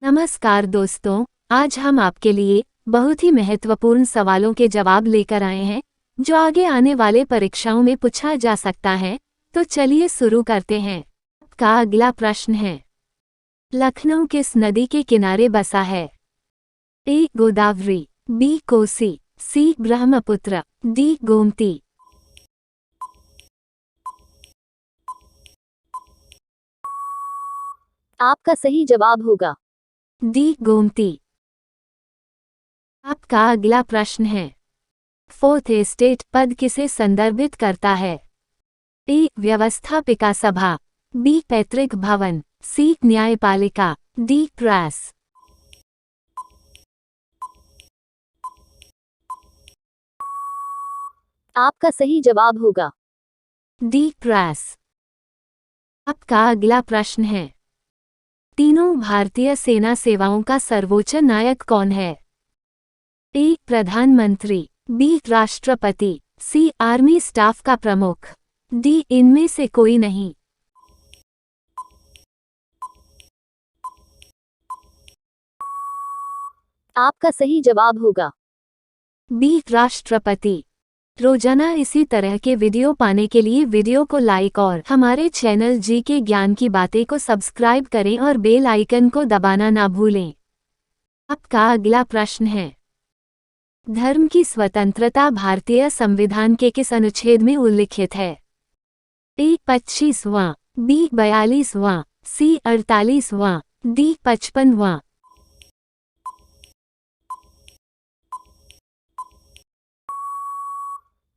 नमस्कार दोस्तों, आज हम आपके लिए बहुत ही महत्वपूर्ण सवालों के जवाब लेकर आए हैं जो आगे आने वाले परीक्षाओं में पूछा जा सकता है। तो चलिए शुरू करते हैं। आपका अगला प्रश्न है, लखनऊ किस नदी के किनारे बसा है? ए. गोदावरी, बी. कोसी, सी. ब्रह्मपुत्र, डी. गोमती। आपका सही जवाब होगा डी. गोमती। आपका अगला प्रश्न है, फोर्थ एस्टेट पद किसे संदर्भित करता है? ए. व्यवस्थापिका सभा, बी. पैतृक भवन, सी. न्यायपालिका, डी. प्रेस। आपका सही जवाब होगा डी. प्रेस। आपका अगला प्रश्न है, तीनों भारतीय सेना सेवाओं का सर्वोच्च नायक कौन है? ए. प्रधानमंत्री, बी. राष्ट्रपति, सी. आर्मी स्टाफ का प्रमुख, डी. इनमें से कोई नहीं। आपका सही जवाब होगा बी. राष्ट्रपति। रोजाना इसी तरह के वीडियो पाने के लिए वीडियो को लाइक और हमारे चैनल जी के ज्ञान की बातें को सब्सक्राइब करें और बेल आइकन को दबाना ना भूलें। आपका अगला प्रश्न है, धर्म की स्वतंत्रता भारतीय संविधान के किस अनुच्छेद में उल्लिखित है? ए. 25वां, बी. 42वां, सी. 48वां, डी. 55वां।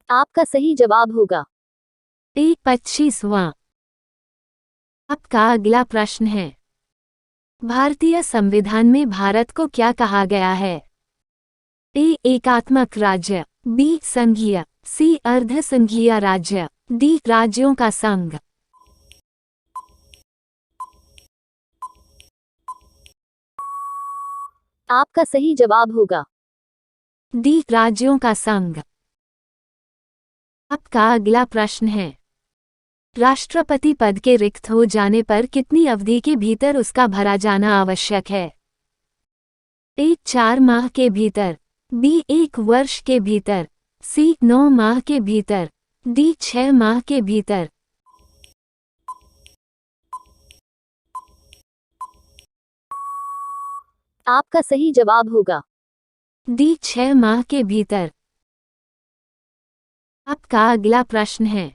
आपका सही जवाब होगा ए. 25वां। आपका अगला प्रश्न है, भारतीय संविधान में भारत को क्या कहा गया है? ए. एकात्मक राज्य, बी. संघीय, सी. अर्ध संघीय राज्य, डी. राज्यों का संघ। आपका सही जवाब होगा डी. राज्यों का संघ। आपका अगला प्रश्न है, राष्ट्रपति पद के रिक्त हो जाने पर कितनी अवधि के भीतर उसका भरा जाना आवश्यक है? ए. 4 माह के भीतर, बी. 1 वर्ष के भीतर, सी. 9 माह के भीतर, डी. 6 माह के भीतर। आपका सही जवाब होगा डी. 6 माह के भीतर। आपका अगला प्रश्न है,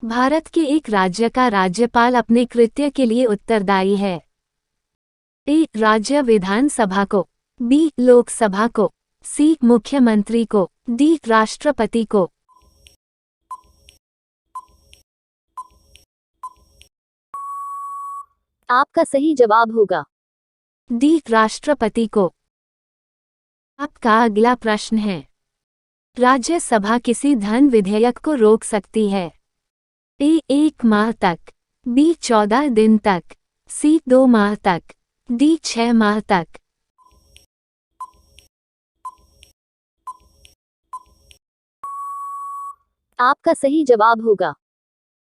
भारत के एक राज्य का राज्यपाल अपने कृत्य के लिए उत्तरदायी है? ए. राज्य विधानसभा को, बी. लोकसभा को, सी. मुख्यमंत्री को, डी. राष्ट्रपति को। आपका सही जवाब होगा डी. राष्ट्रपति को। आपका अगला प्रश्न है, राज्यसभा किसी धन विधेयक को रोक सकती है? ए. 1 माह तक, बी. 14 दिन तक, सी. 2 माह तक, डी. 6 माह तक। आपका सही जवाब होगा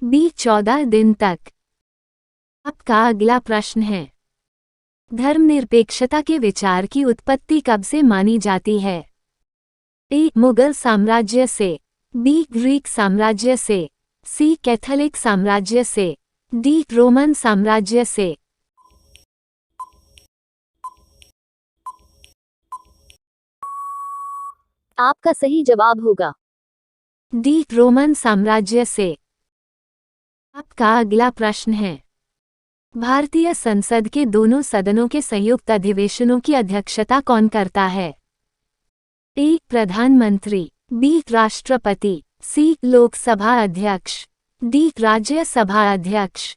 बी. 14 दिन तक। आपका अगला प्रश्न है, धर्मनिरपेक्षता के विचार की उत्पत्ति कब से मानी जाती है? ए. मुगल साम्राज्य से, बी. ग्रीक साम्राज्य से, सी. कैथोलिक साम्राज्य से, डी. रोमन साम्राज्य से। आपका सही जवाब होगा डी. रोमन साम्राज्य से। आपका अगला प्रश्न है, भारतीय संसद के दोनों सदनों के संयुक्त अधिवेशनों की अध्यक्षता कौन करता है? ए. प्रधानमंत्री, बी. राष्ट्रपति, सी. लोकसभा अध्यक्ष, डी. राज्यसभा अध्यक्ष।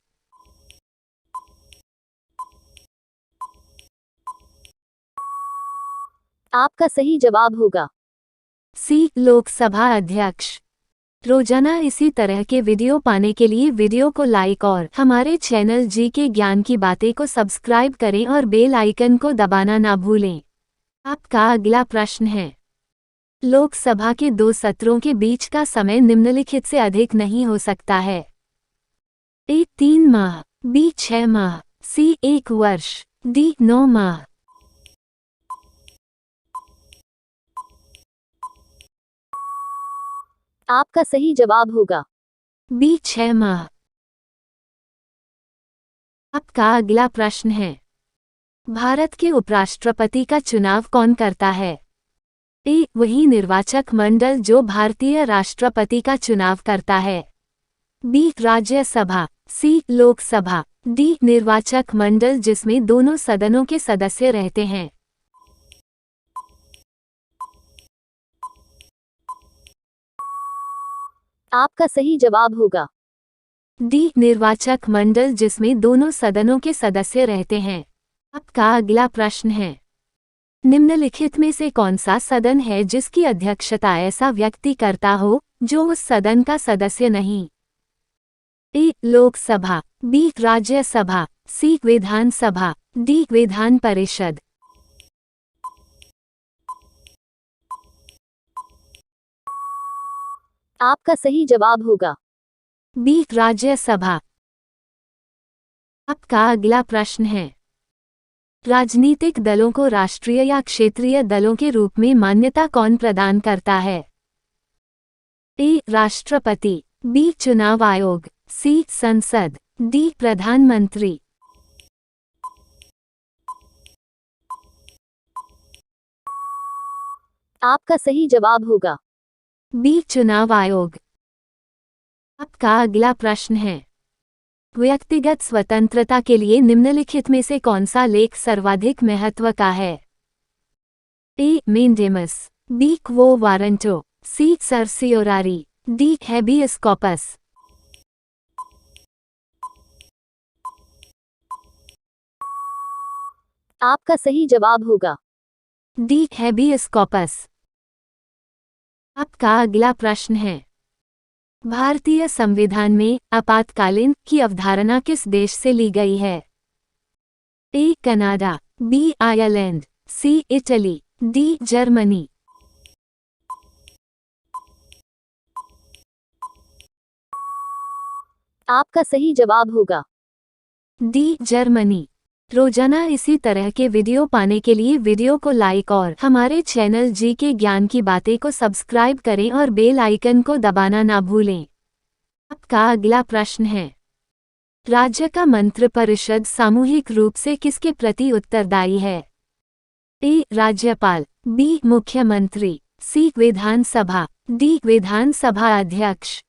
आपका सही जवाब होगा सी. लोकसभा अध्यक्ष। रोजाना इसी तरह के वीडियो पाने के लिए वीडियो को लाइक और हमारे चैनल जी के ज्ञान की बातें को सब्सक्राइब करें और बेल आइकन को दबाना ना भूलें। आपका अगला प्रश्न है, लोकसभा के 2 सत्रों के बीच का समय निम्नलिखित से अधिक नहीं हो सकता है? ए. 3 माह, बी. 6 माह, सी. 1 वर्ष, डी 9 माह। आपका सही जवाब होगा बी 6 माह। आपका अगला प्रश्न है, भारत के उपराष्ट्रपति का चुनाव कौन करता है? ए वही निर्वाचक मंडल जो भारतीय राष्ट्रपति का चुनाव करता है। बी राज्यसभा। सी लोकसभा। डी निर्वाचक मंडल जिसमें दोनों सदनों के सदस्य रहते हैं। आपका सही जवाब होगा डी निर्वाचक मंडल जिसमें दोनों सदनों के सदस्य रहते हैं। आपका अगला प्रश्न है, निम्नलिखित में से कौन सा सदन है जिसकी अध्यक्षता ऐसा व्यक्ति करता हो जो उस सदन का सदस्य नहीं? ए लोकसभा। बी राज्यसभा। सी विधानसभा। डी विधान परिषद। आपका सही जवाब होगा बी राज्यसभा। आपका अगला प्रश्न है, राजनीतिक दलों को राष्ट्रीय या क्षेत्रीय दलों के रूप में मान्यता कौन प्रदान करता है? ए राष्ट्रपति। बी चुनाव आयोग। सी संसद। डी प्रधानमंत्री। आपका सही जवाब होगा बी चुनाव आयोग। आपका अगला प्रश्न है, व्यक्तिगत स्वतंत्रता के लिए निम्नलिखित में से कौन सा लेख सर्वाधिक महत्व का है? A mandamus. B quo warranto. C certiorari. D habeas corpus. आपका सही जवाब होगा डी हैबियस कॉर्पस। आपका अगला प्रश्न है, भारतीय संविधान में आपातकालीन की अवधारणा किस देश से ली गई है? A Canada. B Ireland. C Italy. D Germany. आपका सही जवाब होगा डी जर्मनी। रोजाना इसी तरह के वीडियो पाने के लिए वीडियो को लाइक और हमारे चैनल जी के ज्ञान की बातें को सब्सक्राइब करें और बेल आइकन को दबाना ना भूलें। आपका अगला प्रश्न है, राज्य का मंत्रिपरिषद सामूहिक रूप से किसके प्रति उत्तरदायी है? ए राज्यपाल। बी मुख्यमंत्री। सी विधानसभा। डी विधानसभा अध्यक्ष।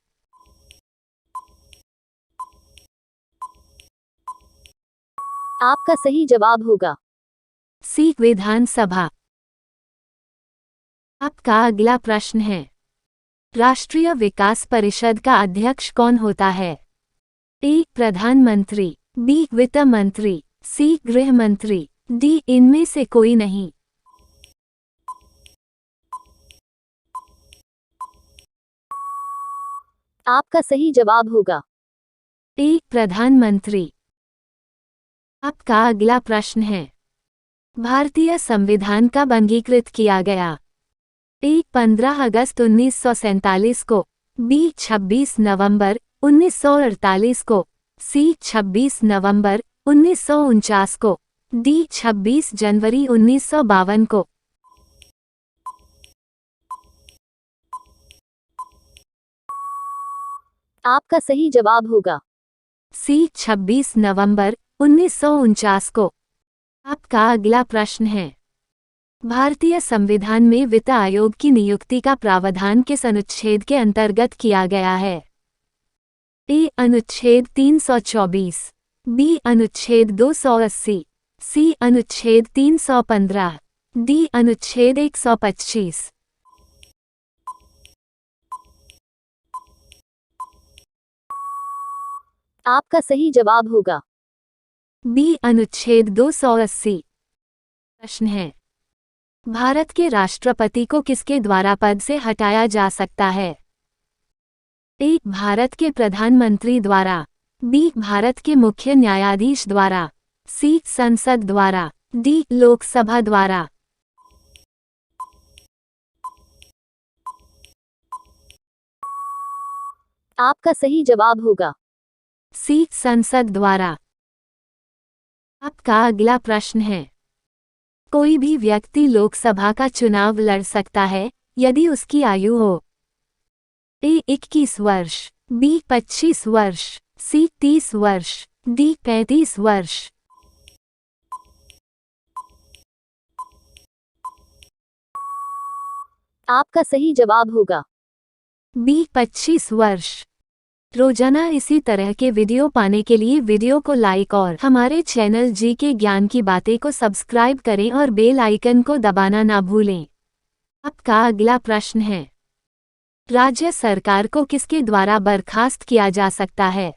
आपका सही जवाब होगा सी विधानसभा। आपका अगला प्रश्न है, राष्ट्रीय विकास परिषद का अध्यक्ष कौन होता है? ए प्रधानमंत्री। बी वित्त मंत्री। सी गृह मंत्री। डी इनमें से कोई नहीं। आपका सही जवाब होगा ए प्रधानमंत्री। आपका अगला प्रश्न है, भारतीय संविधान कब अंगीकृत किया गया? ए 15 अगस्त 1947 को। बी 26 नवंबर 1948 को। सी 26 नवंबर 1949 को। डी 26 जनवरी 1952 को। आपका सही जवाब होगा सी 26 नवंबर 1949 को। आपका अगला प्रश्न है, भारतीय संविधान में वित्त आयोग की नियुक्ति का प्रावधान किस अनुच्छेद के अंतर्गत किया गया है? ए अनुच्छेद 324। बी अनुच्छेद 280। सी अनुच्छेद 315। डी अनुच्छेद 125। आपका सही जवाब होगा बी अनुच्छेद 280। प्रश्न है, भारत के राष्ट्रपति को किसके द्वारा पद से हटाया जा सकता है? ए भारत के प्रधानमंत्री द्वारा। बी भारत के मुख्य न्यायाधीश द्वारा। सी संसद द्वारा। डी लोकसभा द्वारा। आपका सही जवाब होगा सी संसद द्वारा। आपका अगला प्रश्न है, कोई भी व्यक्ति लोकसभा का चुनाव लड़ सकता है यदि उसकी आयु हो ए 21 वर्ष, बी 25 वर्ष, सी 30 वर्ष, डी 35 वर्ष। आपका सही जवाब होगा बी 25 वर्ष। रोजाना इसी तरह के वीडियो पाने के लिए वीडियो को लाइक और हमारे चैनल जी के ज्ञान की बातें को सब्सक्राइब करें और बेल आइकन को दबाना ना भूलें। आपका अगला प्रश्न है, राज्य सरकार को किसके द्वारा बर्खास्त किया जा सकता है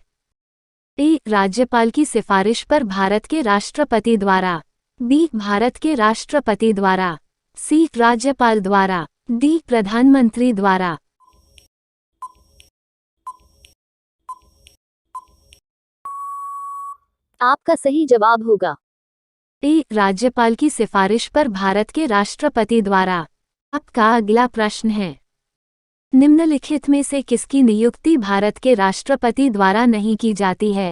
ए राज्यपाल की सिफारिश पर भारत के राष्ट्रपति द्वारा, बी भारत के राष्ट्रपति द्वारा, सी राज्यपाल द्वारा, डी प्रधानमंत्री द्वारा। आपका सही जवाब होगा ए राज्यपाल की सिफारिश पर भारत के राष्ट्रपति द्वारा। आपका अगला प्रश्न है, निम्नलिखित में से किसकी नियुक्ति भारत के राष्ट्रपति द्वारा नहीं की जाती है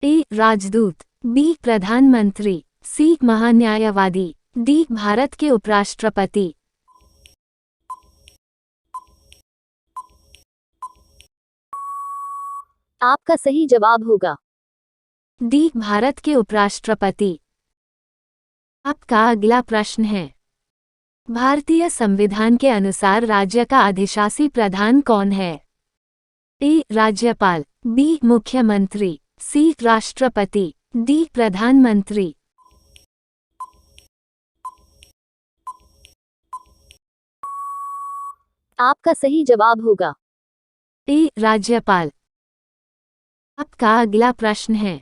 ए राजदूत, बी प्रधानमंत्री, सी महान्यायवादी, डी भारत के उपराष्ट्रपति। आपका सही जवाब होगा डी भारत के उपराष्ट्रपति। आपका अगला प्रश्न है, भारतीय संविधान के अनुसार राज्य का अधिशासी प्रधान कौन है ए राज्यपाल, बी मुख्यमंत्री, सी राष्ट्रपति, डी प्रधानमंत्री। आपका सही जवाब होगा ए राज्यपाल। आपका अगला प्रश्न है,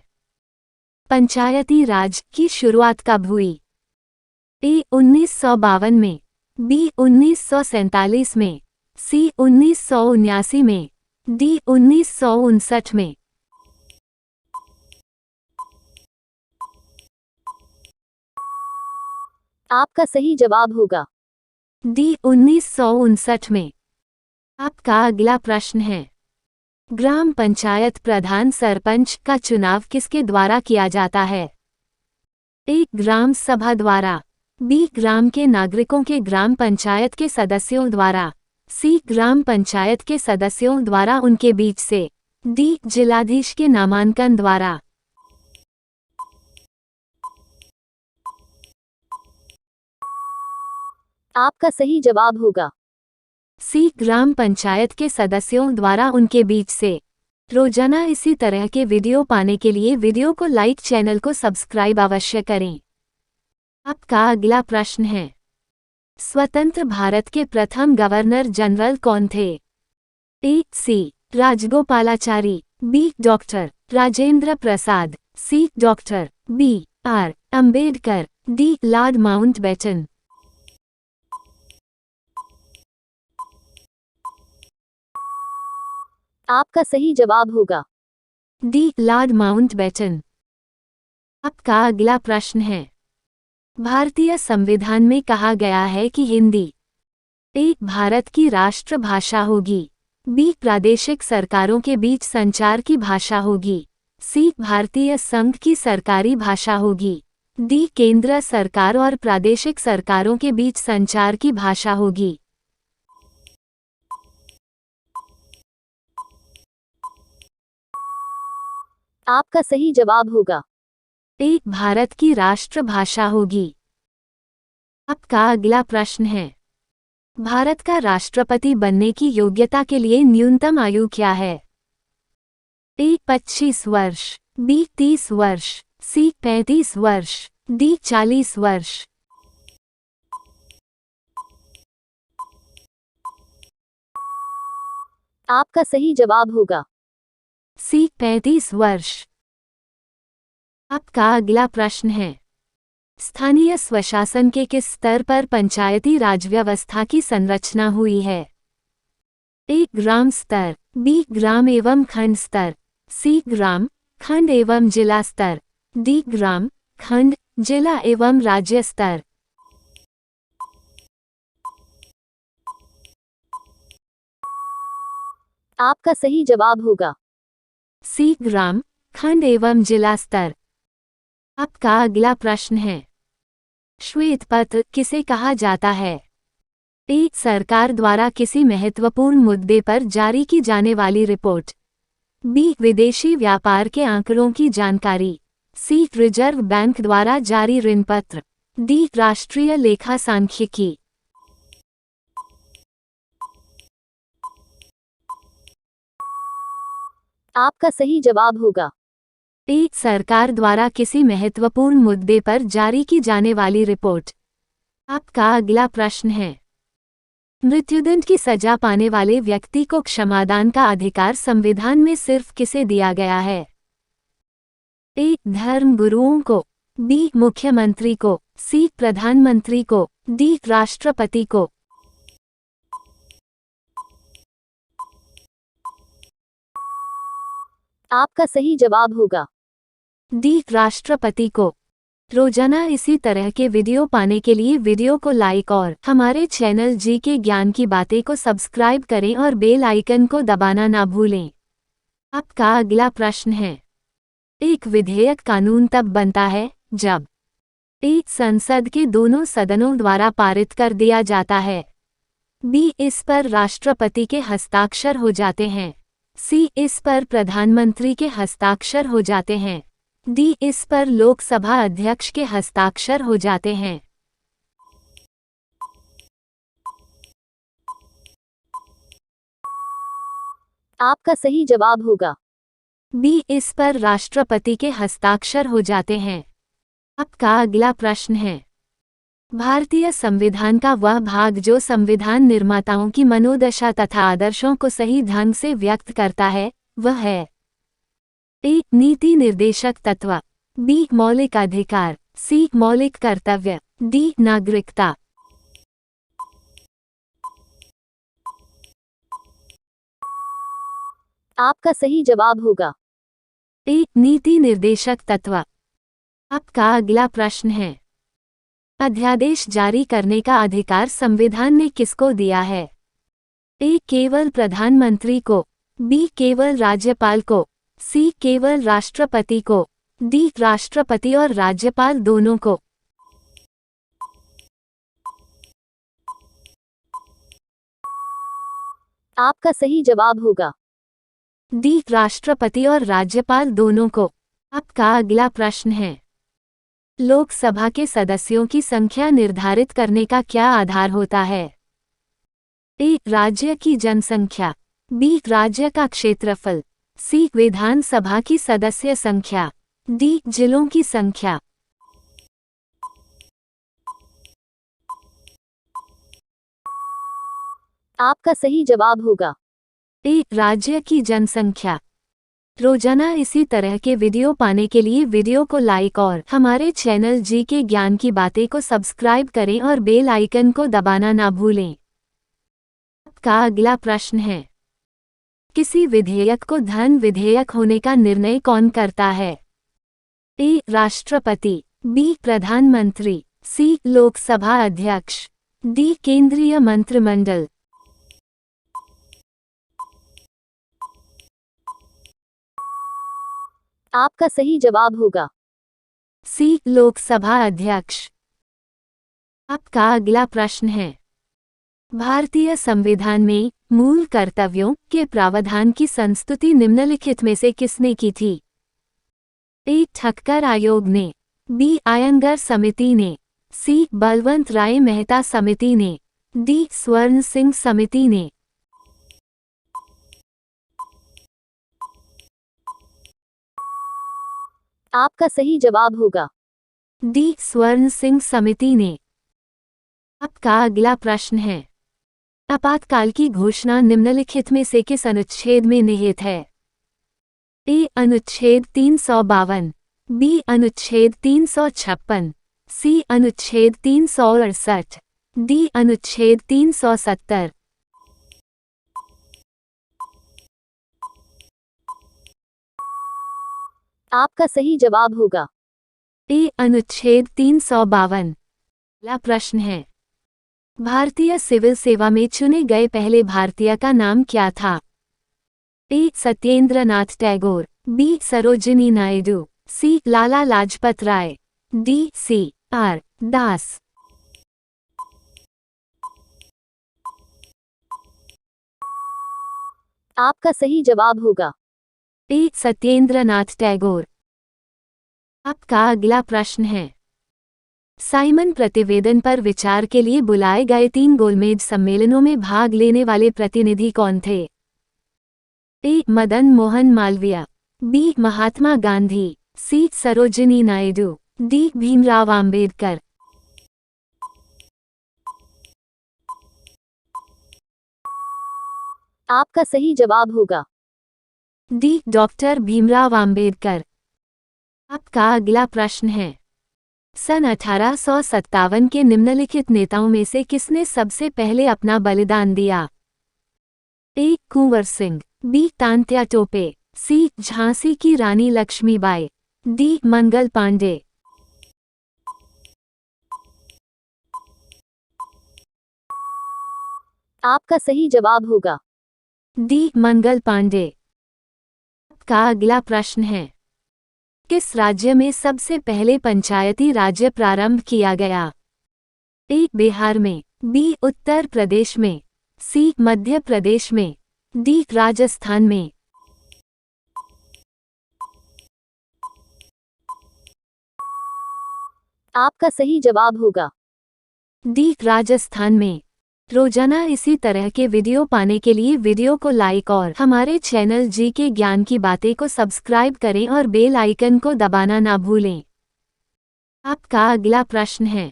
पंचायती राज की शुरुआत कब हुई ए 1952 में, बी 1947 में, सी 1979 में, डी 1959 में। आपका सही जवाब होगा डी 1959 में। आपका अगला प्रश्न है, ग्राम पंचायत प्रधान सरपंच का चुनाव किसके द्वारा किया जाता है ए ग्राम सभा द्वारा, बी ग्राम के नागरिकों के ग्राम पंचायत के सदस्यों द्वारा, सी ग्राम पंचायत के सदस्यों द्वारा उनके बीच से, डी जिलाधीश के नामांकन द्वारा। आपका सही जवाब होगा सी ग्राम पंचायत के सदस्यों द्वारा उनके बीच से। रोजाना इसी तरह के वीडियो पाने के लिए वीडियो को लाइक, चैनल को सब्सक्राइब अवश्य करें। आपका अगला प्रश्न है, स्वतंत्र भारत के प्रथम गवर्नर जनरल कौन थे A C Rajagopalachari, B doctor Rajendra Prasad, C doctor B R Ambedkar, D Lord Mountbatten. आपका सही जवाब होगा डी लॉर्ड माउंटबेटन। आपका अगला प्रश्न है, भारतीय संविधान में कहा गया है कि हिंदी ए भारत की राष्ट्रभाषा होगी, बी प्रादेशिक सरकारों के बीच संचार की भाषा होगी, सी भारतीय संघ की सरकारी भाषा होगी, डी केंद्र सरकार और प्रादेशिक सरकारों के बीच संचार की भाषा होगी। आपका सही जवाब होगा ए भारत की राष्ट्रभाषा होगी। आपका अगला प्रश्न है, भारत का राष्ट्रपति बनने की योग्यता के लिए न्यूनतम आयु क्या है ए 25 वर्ष, बी 30 वर्ष, सी 35 वर्ष, डी 40 वर्ष। आपका सही जवाब होगा सी 35 वर्ष। आपका अगला प्रश्न है, स्थानीय स्वशासन के किस स्तर पर पंचायती राज व्यवस्था की संरचना हुई है ए ग्राम स्तर, बी ग्राम एवं खंड स्तर, सी ग्राम खंड एवं जिला स्तर, डी ग्राम खंड जिला एवं राज्य स्तर। आपका सही जवाब होगा सी ग्राम खंड एवं जिला स्तर। आपका अगला प्रश्न है, श्वेत पत्र किसे कहा जाता है? ए. सरकार द्वारा किसी महत्वपूर्ण मुद्दे पर जारी की जाने वाली रिपोर्ट। बी. विदेशी व्यापार के आंकड़ों की जानकारी। सी. रिजर्व बैंक द्वारा जारी ऋण पत्र। डी. राष्ट्रीय लेखा सांख्यिकी। आपका सही जवाब होगा ए. सरकार द्वारा किसी महत्वपूर्ण मुद्दे पर जारी की जाने वाली रिपोर्ट। आपका अगला प्रश्न है, मृत्युदंड की सजा पाने वाले व्यक्ति को क्षमादान का अधिकार संविधान में सिर्फ किसे दिया गया है? ए. धर्म गुरुओं को। बी. मुख्यमंत्री को। सी. प्रधानमंत्री को। डी. राष्ट्रपति को। आपका सही जवाब होगा डी. राष्ट्रपति को। रोजाना इसी तरह के वीडियो पाने के लिए वीडियो को लाइक और हमारे चैनल जी के ज्ञान की बातें को सब्सक्राइब करें और बेल आइकन को दबाना ना भूलें। आपका अगला प्रश्न है, एक विधेयक कानून तब बनता है जब ए. संसद के दोनों सदनों द्वारा पारित कर दिया जाता है। बी. इस पर राष्ट्रपति के हस्ताक्षर हो जाते हैं। सी. इस पर प्रधानमंत्री के हस्ताक्षर हो जाते हैं। डी. इस पर लोकसभा अध्यक्ष के हस्ताक्षर हो जाते हैं। आपका सही जवाब होगा बी. इस पर राष्ट्रपति के हस्ताक्षर हो जाते हैं। आपका अगला प्रश्न है, भारतीय संविधान का वह भाग जो संविधान निर्माताओं की मनोदशा तथा आदर्शों को सही ढंग से व्यक्त करता है वह है? ए. नीति निर्देशक तत्व। बी. मौलिक अधिकार। सी. मौलिक कर्तव्य। डी. नागरिकता। आपका सही जवाब होगा ए. नीति निर्देशक तत्व। आपका अगला प्रश्न है, अध्यादेश जारी करने का अधिकार संविधान ने किसको दिया है? ए. केवल प्रधानमंत्री को। बी. केवल राज्यपाल को। सी. केवल राष्ट्रपति को। डी. राष्ट्रपति और राज्यपाल दोनों को। आपका सही जवाब होगा डी. राष्ट्रपति और राज्यपाल दोनों को। आपका अगला प्रश्न है, लोकसभा के सदस्यों की संख्या निर्धारित करने का क्या आधार होता है? ए. राज्य की जनसंख्या। बी. राज्य का क्षेत्रफल। सी. विधानसभा की सदस्य संख्या। डी. जिलों की संख्या। आपका सही जवाब होगा ए. राज्य की जनसंख्या। रोजाना इसी तरह के वीडियो पाने के लिए वीडियो को लाइक और हमारे चैनल जी के ज्ञान की बातें को सब्सक्राइब करें और बेल आइकन को दबाना ना भूलें। आपका अगला प्रश्न है, किसी विधेयक को धन विधेयक होने का निर्णय कौन करता है? ए. राष्ट्रपति। बी. प्रधानमंत्री। सी. लोकसभा अध्यक्ष। डी. केंद्रीय मंत्रिमंडल। आपका सही जवाब होगा सी. लोकसभा अध्यक्ष। आपका अगला प्रश्न है, भारतीय संविधान में मूल कर्तव्यों के प्रावधान की संस्तुति निम्नलिखित में से किसने की थी? ए. ठक्कर आयोग ने। बी. आयंगर समिति ने। सी. बलवंत राय मेहता समिति ने। डी. स्वर्ण सिंह समिति ने। आपका सही जवाब होगा डी. स्वर्ण सिंह समिति ने। आपका अगला प्रश्न है, आपातकाल की घोषणा निम्नलिखित में से किस अनुच्छेद में निहित है? ए. अनुच्छेद 352। बी. अनुच्छेद 356। सी. अनुच्छेद 368। डी. अनुच्छेद 370। आपका सही जवाब होगा ए. अनुच्छेद 352। अगला प्रश्न है, भारतीय सिविल सेवा में चुने गए पहले भारतीय का नाम क्या था? ए. सत्येंद्र नाथ टैगोर। बी. सरोजिनी नायडू। सी Lala Lajpat Rai, D C R दास। आपका सही जवाब होगा ए सत्येंद्रनाथ टैगोर। आपका अगला प्रश्न है, साइमन प्रतिवेदन पर विचार के लिए बुलाए गए 3 गोलमेज सम्मेलनों में भाग लेने वाले प्रतिनिधि कौन थे? ए मदन मोहन मालवीय, बी महात्मा गांधी, सी सरोजिनी नायडू, डी भीमराव आंबेडकर। आपका सही जवाब होगा डी डॉक्टर भीमराव आंबेडकर। आपका अगला प्रश्न है, सन 1857 के निम्नलिखित नेताओं में से किसने सबसे पहले अपना बलिदान दिया? ए कुंवर सिंह, बी तांत्या टोपे, सी झांसी की रानी लक्ष्मीबाई, डी मंगल पांडे। आपका सही जवाब होगा डी मंगल पांडे। आपका अगला प्रश्न है, किस राज्य में सबसे पहले पंचायती राज्य प्रारंभ किया गया? ए बिहार में, बी उत्तर प्रदेश में, सी मध्य प्रदेश में, डी राजस्थान में। आपका सही जवाब होगा डी राजस्थान में। रोजाना इसी तरह के वीडियो पाने के लिए वीडियो को लाइक और हमारे चैनल जी के ज्ञान की बातें को सब्सक्राइब करें और बेल आइकन को दबाना ना भूलें। आपका अगला प्रश्न है,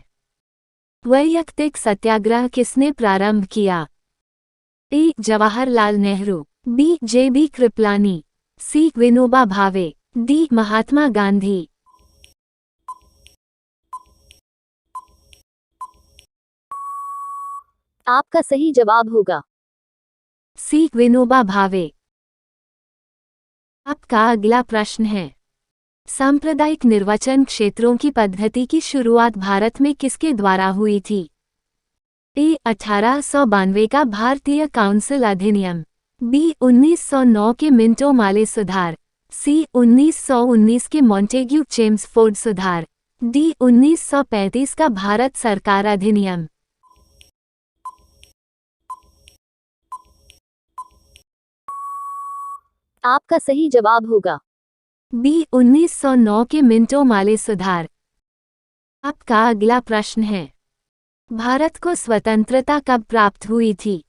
वैयक्तिक सत्याग्रह किसने प्रारंभ किया? ए जवाहरलाल नेहरू, बी जे.बी. कृपलानी, सी विनोबा भावे, डी महात्मा गांधी। आपका सही जवाब होगा सी विनोबा भावे। आपका अगला प्रश्न है, सांप्रदायिक निर्वाचन क्षेत्रों की पद्धति की शुरुआत भारत में किसके द्वारा हुई थी? ए 1892 का भारतीय काउंसिल अधिनियम, बी 1909 के मिंटो माले सुधार, सी 1919 के मॉन्टेग्यू चेम्सफोर्ड सुधार, डी 1935 का भारत सरकार अधिनियम। आपका सही जवाब होगा बी 1909 के मिंटो माले सुधार। आपका अगला प्रश्न है, भारत को स्वतंत्रता कब प्राप्त हुई थी?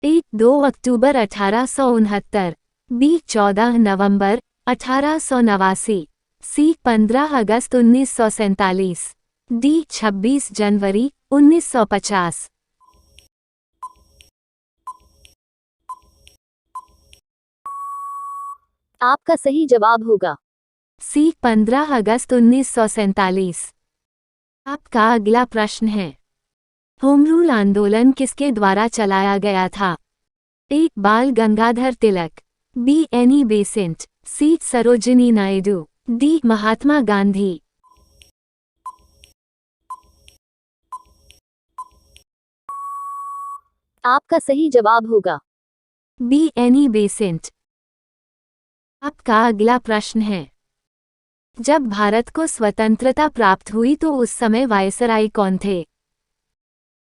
ए 2 अक्टूबर 1869, बी 14 नवंबर 1889, सी 15 अगस्त 1947, डी 26 जनवरी 1950। आपका सही जवाब होगा सी 15 अगस्त 1947। आपका अगला प्रश्न है, होम रूल आंदोलन किसके द्वारा चलाया गया था? A Bal Gangadhar Tilak, B Annie Besant, C Sarojini Naidu, D Mahatma Gandhi. आपका सही जवाब होगा बी एनी बेसेंट। आपका अगला प्रश्न है, जब भारत को स्वतंत्रता प्राप्त हुई तो उस समय वायसराय कौन थे?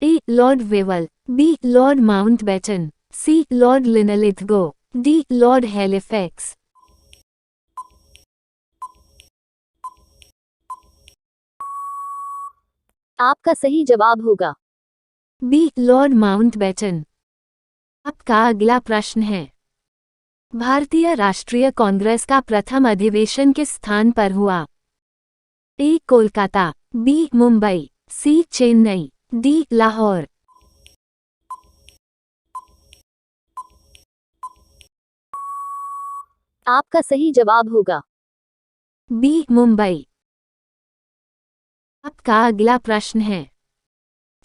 A Lord Wavell, B Lord Mountbatten, C Lord Linlithgow, D Lord Halifax. आपका सही जवाब होगा बी लॉर्ड माउंटबेटन। आपका अगला प्रश्न है, भारतीय राष्ट्रीय कांग्रेस का प्रथम अधिवेशन किस स्थान पर हुआ? ए कोलकाता, बी मुंबई, सी चेन्नई, डी लाहौर। आपका सही जवाब होगा बी मुंबई। आपका अगला प्रश्न है,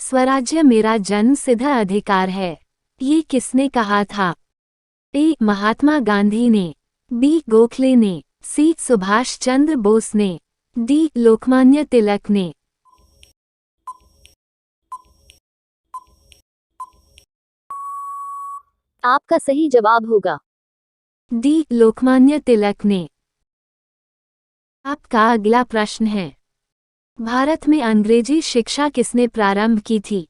स्वराज्य मेरा जन्मसिद्ध अधिकार है, ये किसने कहा था? ए महात्मा गांधी ने, बी गोखले ने, सी सुभाष चंद्र बोस ने, डी लोकमान्य तिलक ने। आपका सही जवाब होगा डी लोकमान्य तिलक ने। आपका अगला प्रश्न है, भारत में अंग्रेजी शिक्षा किसने प्रारंभ की थी?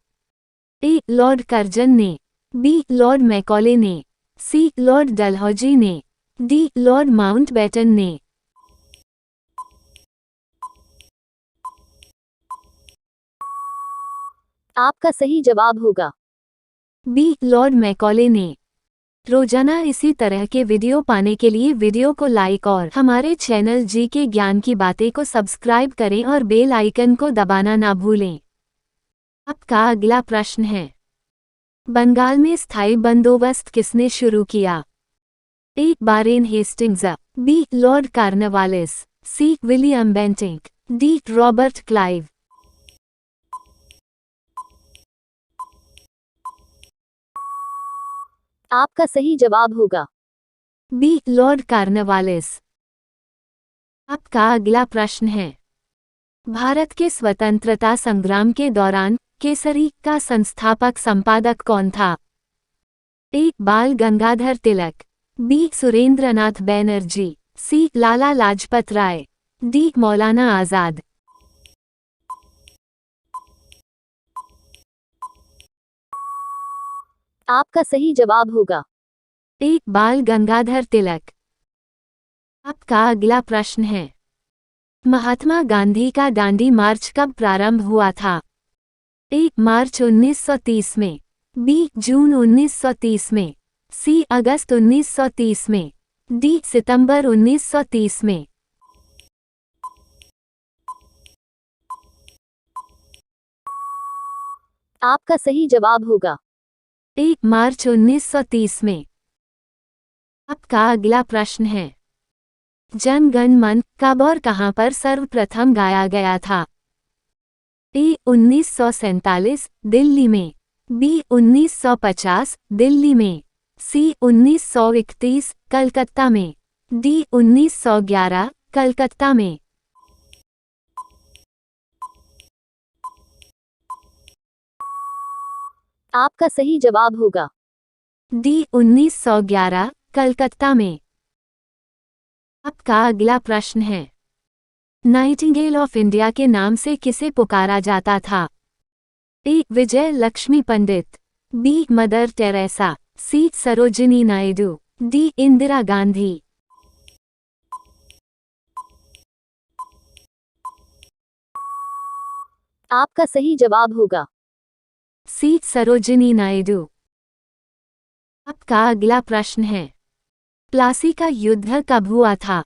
ए. लॉर्ड कर्जन ने, बी. लॉर्ड मैकॉले ने, सी. लॉर्ड डलहौजी ने, डी. लॉर्ड माउंटबेटन ने। आपका सही जवाब होगा बी. लॉर्ड मैकॉले ने। रोजाना इसी तरह के वीडियो पाने के लिए वीडियो को लाइक और हमारे चैनल जी के ज्ञान की बातें को सब्सक्राइब करें और बेल आइकन को दबाना ना भूलें। आपका अगला प्रश्न है, बंगाल में स्थायी बंदोबस्त किसने शुरू किया? A. Warren Hastings, B. Lord Cornwallis, C. William Bentinck, D. Robert Clive. आपका सही जवाब होगा बी. Lord Cornwallis. आपका अगला प्रश्न है, भारत के स्वतंत्रता संग्राम के दौरान केसरी का संस्थापक संपादक कौन था? A. Bal Gangadhar Tilak, B. Surendranath Banerjee, C. Lala Lajpat Rai, D. Maulana Azad. आपका सही जवाब होगा ए. बाल गंगाधर तिलक। आपका अगला प्रश्न है, महात्मा गांधी का दांडी मार्च कब प्रारंभ हुआ था? ए. मार्च 1930 में, बी. जून 1930 में, सी. अगस्त 1930 में, डी. सितंबर 1930 में। आपका सही जवाब होगा ए. मार्च 1930 में। आपका अगला प्रश्न है, जन गण मन कब और कहां पर सर्वप्रथम गाया गया था? ए. 1947 दिल्ली में, बी. 1950 दिल्ली में, सी. 1931 कलकत्ता में, डी. 1911 कलकत्ता में। आपका सही जवाब होगा डी. 1911 कलकत्ता में। आपका अगला प्रश्न है, नाइटिंगेल ऑफ इंडिया के नाम से किसे पुकारा जाता था? ए. विजय लक्ष्मी पंडित, बी. मदर टेरेसा, सी. सरोजिनी नायडू, डी. इंदिरा गांधी। आपका सही जवाब होगा सी. सरोजिनी नायडू। आपका अगला प्रश्न है, प्लासी का युद्ध कब हुआ था?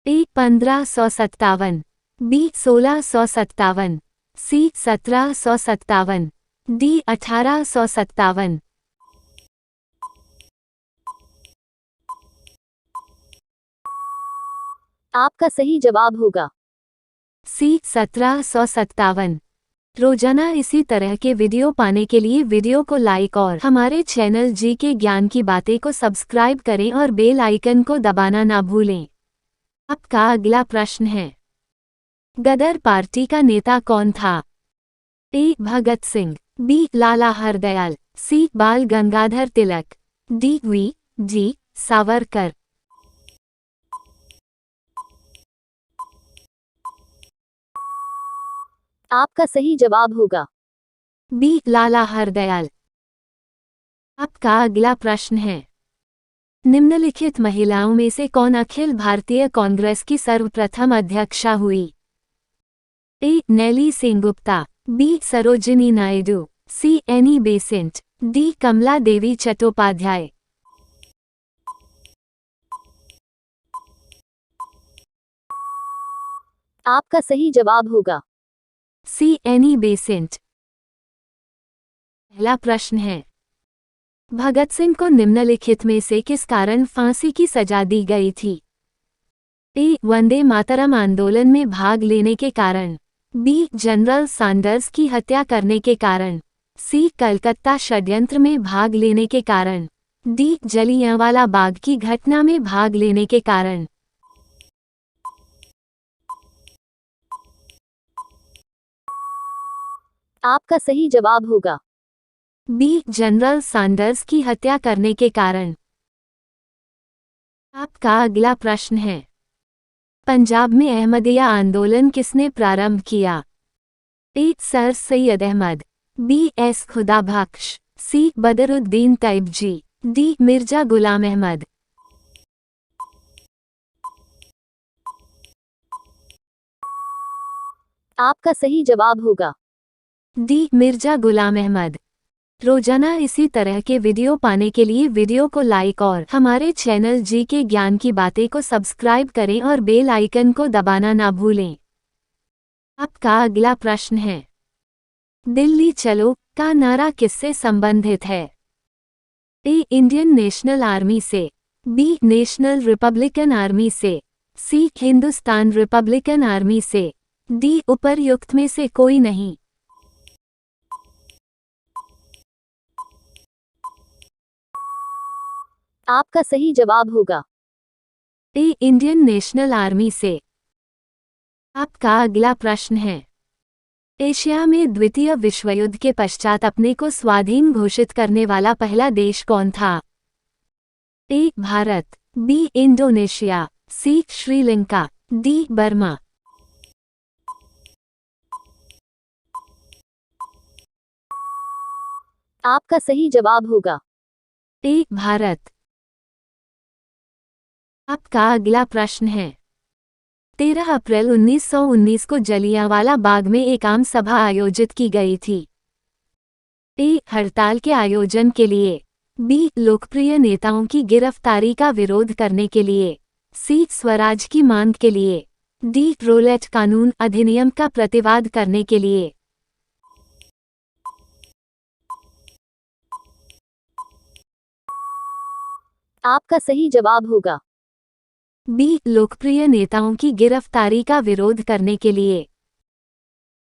ए. 1557, बी. 1657, सी. 1757, डी. 1857। आपका सही जवाब होगा सी. 1757। रोजाना इसी तरह के वीडियो पाने के लिए वीडियो को लाइक और हमारे चैनल जी के ज्ञान की बातें को सब्सक्राइब करें और बेल आइकन को दबाना ना भूलें। आपका अगला प्रश्न है, गदर पार्टी का नेता कौन था? ए. भगत सिंह, बी. लाला हरदयाल, सी. बाल गंगाधर तिलक, डी. वी. जी. सावरकर। आपका सही जवाब होगा बी. लाला हरदयाल। आपका अगला प्रश्न है, निम्नलिखित महिलाओं में से कौन अखिल भारतीय कांग्रेस की सर्वप्रथम अध्यक्षा हुई? A. Nellie Sengupta, B. Sarojini Naidu, C. Annie Besant, D. Kamala Devi Chattopadhyay. आपका सही जवाब होगा सी. Annie Besant. पहला प्रश्न है, भगत सिंह को निम्नलिखित में से किस कारण फांसी की सजा दी गई थी? ए. वंदे मातरम आंदोलन में भाग लेने के कारण, बी. जनरल सैंडर्स की हत्या करने के कारण, सी. कलकत्ता षड्यंत्र में भाग लेने के कारण, डी. जलियांवाला बाग की घटना में भाग लेने के कारण। आपका सही जवाब होगा बी. जनरल सैंडर्स की हत्या करने के कारण। आपका अगला प्रश्न है, पंजाब में अहमदिया आंदोलन किसने प्रारंभ किया? A. Sir Syed Ahmad, B. S. Khuda Bakhsh, C. Badruddin Tyabji, D. Mirza Ghulam Ahmad. आपका सही जवाब होगा डी. मिर्जा गुलाम अहमद। रोजाना इसी तरह के वीडियो पाने के लिए वीडियो को लाइक और हमारे चैनल जी के ज्ञान की बातें को सब्सक्राइब करें और बेल आइकन को दबाना ना भूलें। आपका अगला प्रश्न है, दिल्ली चलो का नारा किससे संबंधित है? ए. इंडियन नेशनल आर्मी से, बी. नेशनल रिपब्लिकन आर्मी से, सी. हिंदुस्तान रिपब्लिकन आर्मी से, डी. उपर्युक्त में से कोई नहीं। आपका सही जवाब होगा ए. इंडियन नेशनल आर्मी से। आपका अगला प्रश्न है, एशिया में द्वितीय विश्वयुद्ध के पश्चात अपने को स्वाधीन घोषित करने वाला पहला देश कौन था? ए. भारत, बी. इंडोनेशिया, सी. श्रीलंका, डी. बर्मा। आपका सही जवाब होगा ए. भारत। आपका अगला प्रश्न है, 13 अप्रैल 1919 को जलियांवाला बाग में एक आम सभा आयोजित की गई थी। ए. हड़ताल के आयोजन के लिए, बी. लोकप्रिय नेताओं की गिरफ्तारी का विरोध करने के लिए, सी. स्वराज की मांग के लिए, डी. रोलेट कानून अधिनियम का प्रतिवाद करने के लिए। आपका सही जवाब होगा बी. लोकप्रिय नेताओं की गिरफ्तारी का विरोध करने के लिए।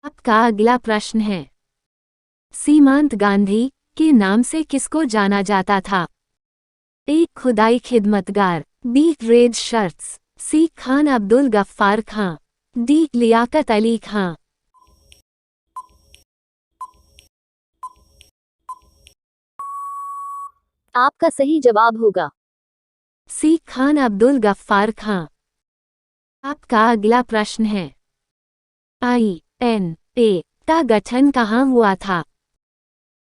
आपका अगला प्रश्न है, सीमांत गांधी के नाम से किसको जाना जाता था? ए. खुदाई खिदमतगार, बी. रेड शर्ट्स, सी. खान अब्दुल गफ्फार खां, डी. लियाकत अली खां। आपका सही जवाब होगा सी. खान अब्दुल गफ्फार खां। आपका अगला प्रश्न है, INA का गठन कहाँ हुआ था?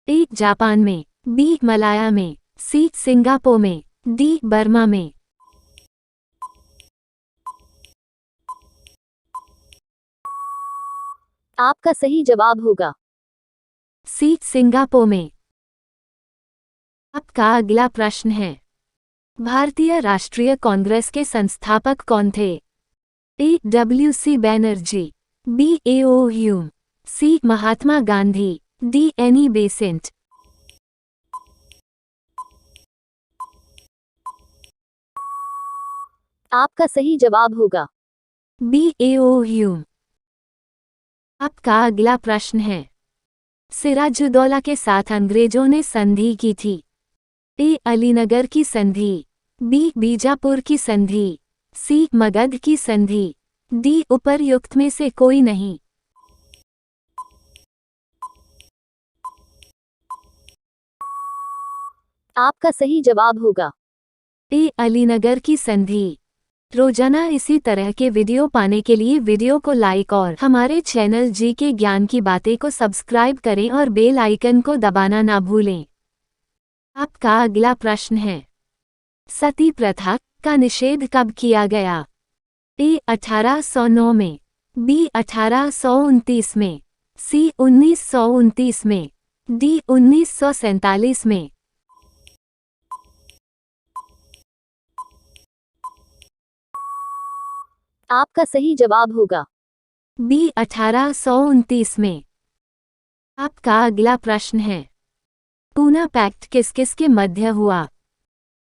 ए. जापान में, बी. मलाया में, सी. सिंगापुर में, डी. बर्मा में। आपका सही जवाब होगा सी. सिंगापुर में। आपका अगला प्रश्न है, भारतीय राष्ट्रीय कांग्रेस के संस्थापक कौन थे? A. WC Banerjee, B. A.O. Hume, C. Mahatma Gandhi, D. Annie Besant. आपका सही जवाब होगा बी. A.O. ह्यूम। आपका अगला प्रश्न है, सिराजुद्दौला के साथ अंग्रेजों ने संधि की थी। ए. अलीनगर की संधि, बी. बीजापुर की संधि, सी. मगध की संधि, डी. उपर्युक्त में से कोई नहीं। आपका सही जवाब होगा ए. अलीनगर की संधि। रोजाना इसी तरह के वीडियो पाने के लिए वीडियो को लाइक और हमारे चैनल जी के ज्ञान की बातें को सब्सक्राइब करें और बेल आइकन को दबाना ना भूलें। आपका अगला प्रश्न है, सती प्रथा का निषेध कब किया गया? ए. 1809 में, बी. 1829 में, सी. 1929 में, डी. 1947 में। आपका सही जवाब होगा बी. 1829 में। आपका अगला प्रश्न है, पूना पैक्ट किस किस के मध्य हुआ?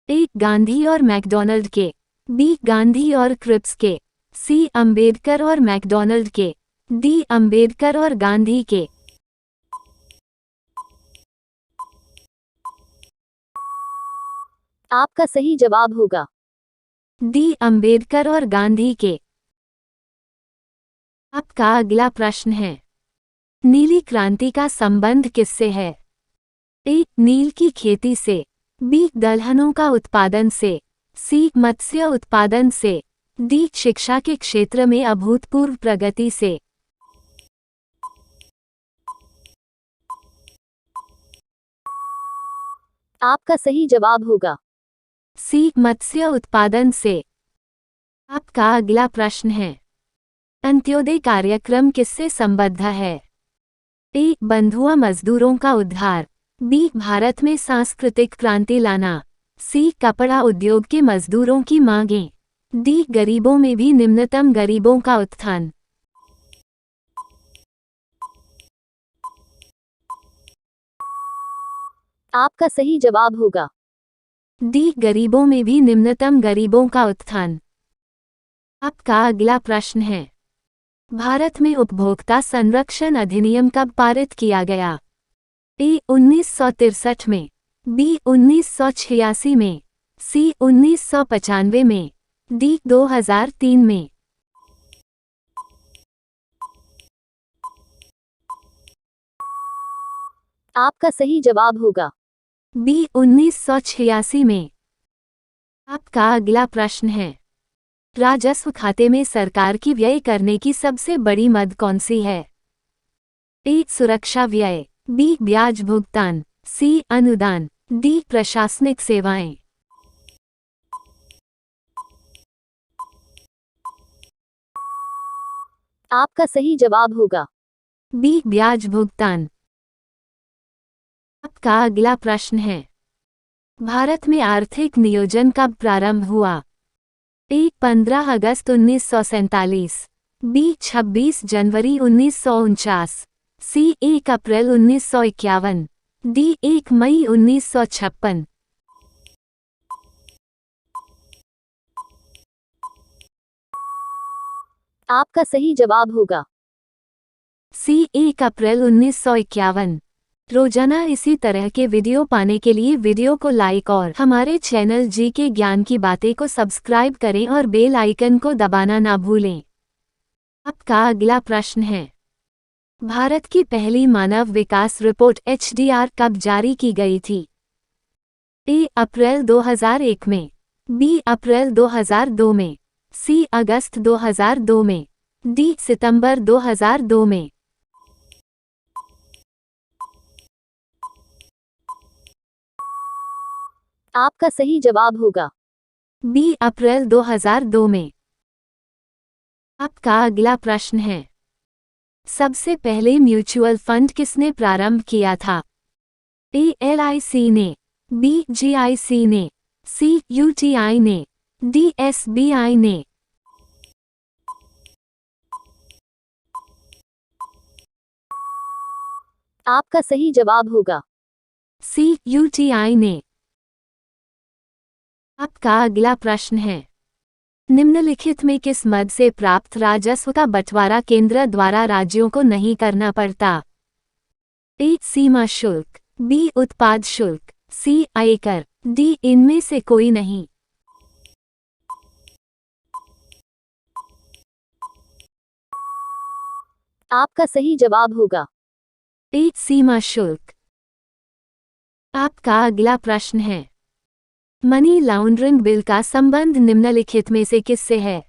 ए. गांधी और मैकडॉनल्ड के, बी. गांधी और क्रिप्स के, सी. अंबेडकर और मैकडॉनल्ड के, डी. अंबेडकर और गांधी के। आपका सही जवाब होगा डी. अंबेडकर और गांधी के। आपका अगला प्रश्न है, नीली क्रांति का संबंध किससे है? ए. नील की खेती से, बी. दलहनों का उत्पादन से, सी. मत्स्य उत्पादन से, डी शिक्षा के क्षेत्र में अभूतपूर्व प्रगति से। आपका सही जवाब होगा। सी मत्स्य उत्पादन से। आपका अगला प्रश्न है, अंत्योदय कार्यक्रम किससे संबद्ध है? ए बंधुआ मजदूरों का उद्धार, बी भारत में सांस्कृतिक क्रांति लाना, सी कपड़ा उद्योग के मजदूरों की मांगें, डी गरीबों में भी निम्नतम गरीबों का उत्थान। आपका सही जवाब होगा। डी गरीबों में भी निम्नतम गरीबों का उत्थान। आपका अगला प्रश्न है, भारत में उपभोक्ता संरक्षण अधिनियम कब पारित किया गया? ए 1963 में, बी 1986 में, सी 1995 में, डी 2003 में। आपका सही जवाब होगा। बी 1986 में। आपका अगला प्रश्न है, राजस्व खाते में सरकार की व्यय करने की सबसे बड़ी मद कौन सी है? ए सुरक्षा व्यय, बी ब्याज भुगतान, सी अनुदान, डी प्रशासनिक सेवाएं। आपका सही जवाब होगा। बी ब्याज भुगतान। आपका अगला प्रश्न है, भारत में आर्थिक नियोजन कब प्रारंभ हुआ? ए 15 अगस्त 1947, बी 26 जनवरी 1949, सी 1 अप्रैल 1951, डी 1 मई 1956। आपका सही जवाब होगा। सी 1 अप्रैल 1951। रोजाना इसी तरह के वीडियो पाने के लिए वीडियो को लाइक और हमारे चैनल जी के ज्ञान की बातें को सब्सक्राइब करें और बेल आइकन को दबाना ना भूलें। आपका अगला प्रश्न है, भारत की पहली मानव विकास रिपोर्ट HDR कब जारी की गई थी? ए अप्रैल 2001 में, बी अप्रैल 2002 में, सी अगस्त 2002 में, डी सितंबर 2002 में। आपका सही जवाब होगा। बी अप्रैल 2002 में। आपका अगला प्रश्न है, सबसे पहले म्यूचुअल फंड किसने प्रारंभ किया था? ए LIC ने, बी GIC ने, सी UTI ने, डी SBI ने। आपका सही जवाब होगा। सी UTI ने। आपका अगला प्रश्न है, निम्नलिखित में किस मद से प्राप्त राजस्व का बंटवारा केंद्र द्वारा राज्यों को नहीं करना पड़ता? ए सीमा शुल्क, बी उत्पाद शुल्क, सी आयकर, डी इनमें से कोई नहीं। आपका सही जवाब होगा। ए सीमा शुल्क। आपका अगला प्रश्न है, मनी लॉन्ड्रिंग बिल का संबंध निम्नलिखित में से किससे है?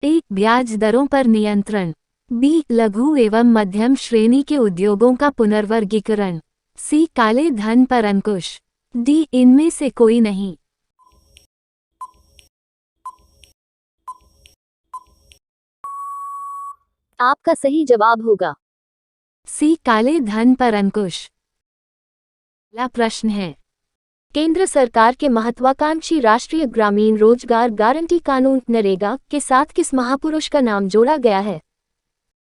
ए ब्याज दरों पर नियंत्रण, बी लघु एवं मध्यम श्रेणी के उद्योगों का पुनर्वर्गीकरण, सी काले धन पर अंकुश, डी इनमें से कोई नहीं। आपका सही जवाब होगा। सी काले धन पर अंकुश। अगला प्रश्न है, केंद्र सरकार के महत्वाकांक्षी राष्ट्रीय ग्रामीण रोजगार गारंटी कानून नरेगा के साथ किस महापुरुष का नाम जोड़ा गया है?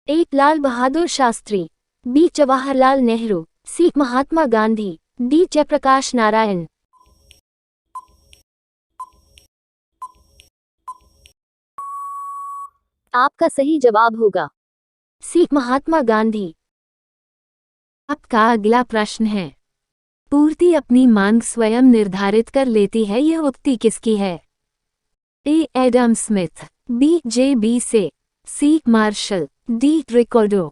ए लाल बहादुर शास्त्री, बी जवाहरलाल नेहरू, सी महात्मा गांधी, डी जयप्रकाश नारायण। आपका सही जवाब होगा। सी महात्मा गांधी। आपका अगला प्रश्न है, पूर्ति अपनी मांग स्वयं निर्धारित कर लेती है, यह उक्ति किसकी है? ए एडम स्मिथ, बी JB से, सी मार्शल, डी रिकॉर्डो।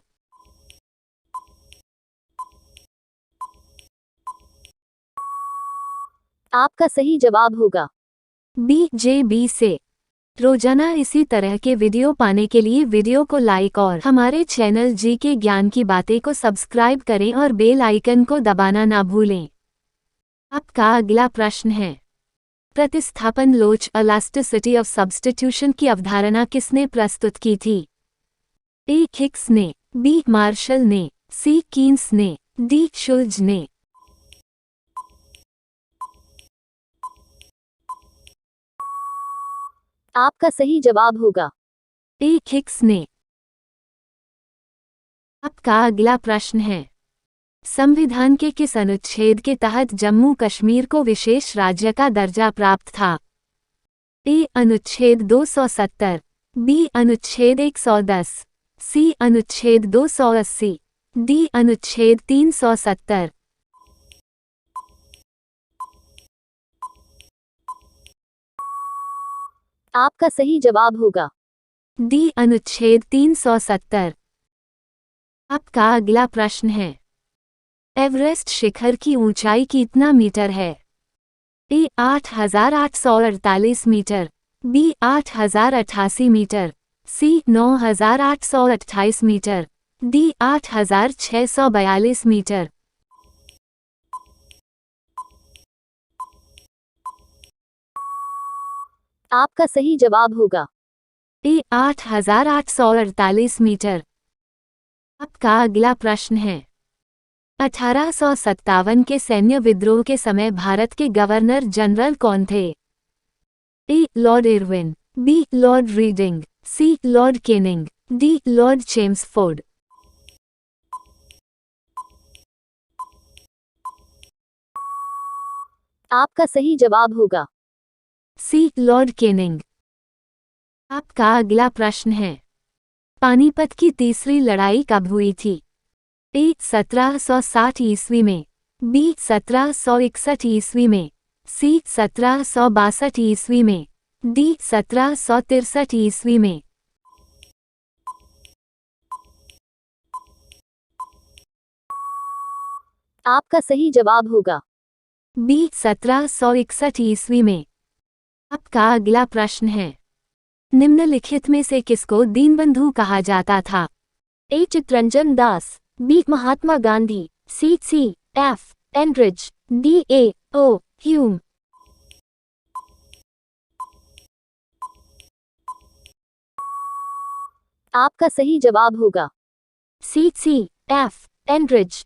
आपका सही जवाब होगा। बी JB से। रोजाना इसी तरह के वीडियो पाने के लिए वीडियो को लाइक और हमारे चैनल जी के ज्ञान की बातें को सब्सक्राइब करें और बेल आइकन को दबाना ना भूलें। आपका अगला प्रश्न है, प्रतिस्थापन लोच इलास्टिसिटी ऑफ सब्स्टिट्यूशन की अवधारणा किसने प्रस्तुत की थी? ए हिक्स ने, बी मार्शल ने, सी कीन्स ने, डी शुल्ज ने। आपका सही जवाब होगा ए हिक्स ने। आपका अगला प्रश्न है, संविधान के किस अनुच्छेद के तहत जम्मू कश्मीर को विशेष राज्य का दर्जा प्राप्त था? ए अनुच्छेद 270, बी अनुच्छेद 110, सी अनुच्छेद 280, डी अनुच्छेद 370। आपका सही जवाब होगा डी अनुच्छेद 370। आपका अगला प्रश्न है, एवरेस्ट शिखर की ऊंचाई कितना मीटर है? ए 8,848 मीटर, बी 8,088 मीटर, सी 9,828 मीटर, डी 8,642 मीटर। आपका सही जवाब होगा ए 8,848 मीटर। आपका अगला प्रश्न है, 1857 के सैन्य विद्रोह के समय भारत के गवर्नर जनरल कौन थे? A Lord Irwin, B Lord Reading, C Lord Canning, D Lord Chelmsford. आपका सही जवाब होगा सी लॉर्ड केनिंग। आपका अगला प्रश्न है, पानीपत की तीसरी लड़ाई कब हुई थी? ए 1760 ईस्वी में, बी 1761 ईस्वी में, सी 1762 ईस्वी में, डी 1763 ईस्वी में। आपका सही जवाब होगा बी 1761 ईस्वी में। आपका अगला प्रश्न है, निम्नलिखित में से किसको दीनबंधु कहा जाता था? A Chittaranjan Das, B Mahatma Gandhi, C F Andrews, D A O Hume. आपका सही जवाब होगा सी एफ एनरिच।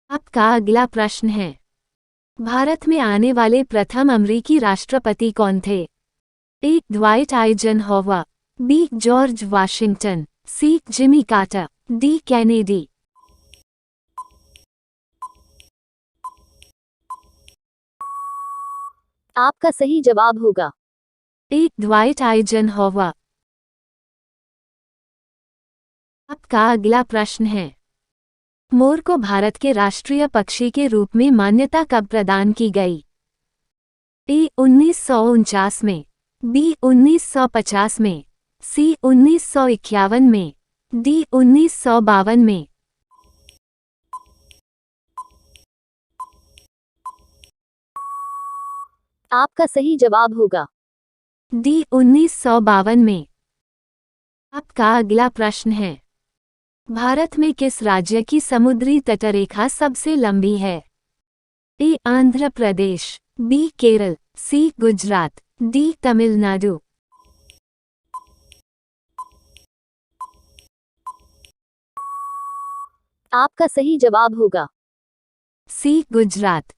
आपका अगला प्रश्न है, भारत में आने वाले प्रथम अमेरिकी राष्ट्रपति कौन थे? ए ड्वाइट आइजनहोवर, बी जॉर्ज वाशिंगटन, सी जिमी कार्टर, डी कैनेडी। आपका सही जवाब होगा ए ड्वाइट आइजनहोवर। आपका अगला प्रश्न है, मोर को भारत के राष्ट्रीय पक्षी के रूप में मान्यता कब प्रदान की गई? ए 1949 में, बी 1950 में, सी 1951 में, डी 1952 में। आपका सही जवाब होगा डी 1952 में। आपका अगला प्रश्न है, भारत में किस राज्य की समुद्री तटरेखा सबसे लंबी है? ए आंध्र प्रदेश, बी केरल, सी गुजरात, डी तमिलनाडु। आपका सही जवाब होगा सी गुजरात।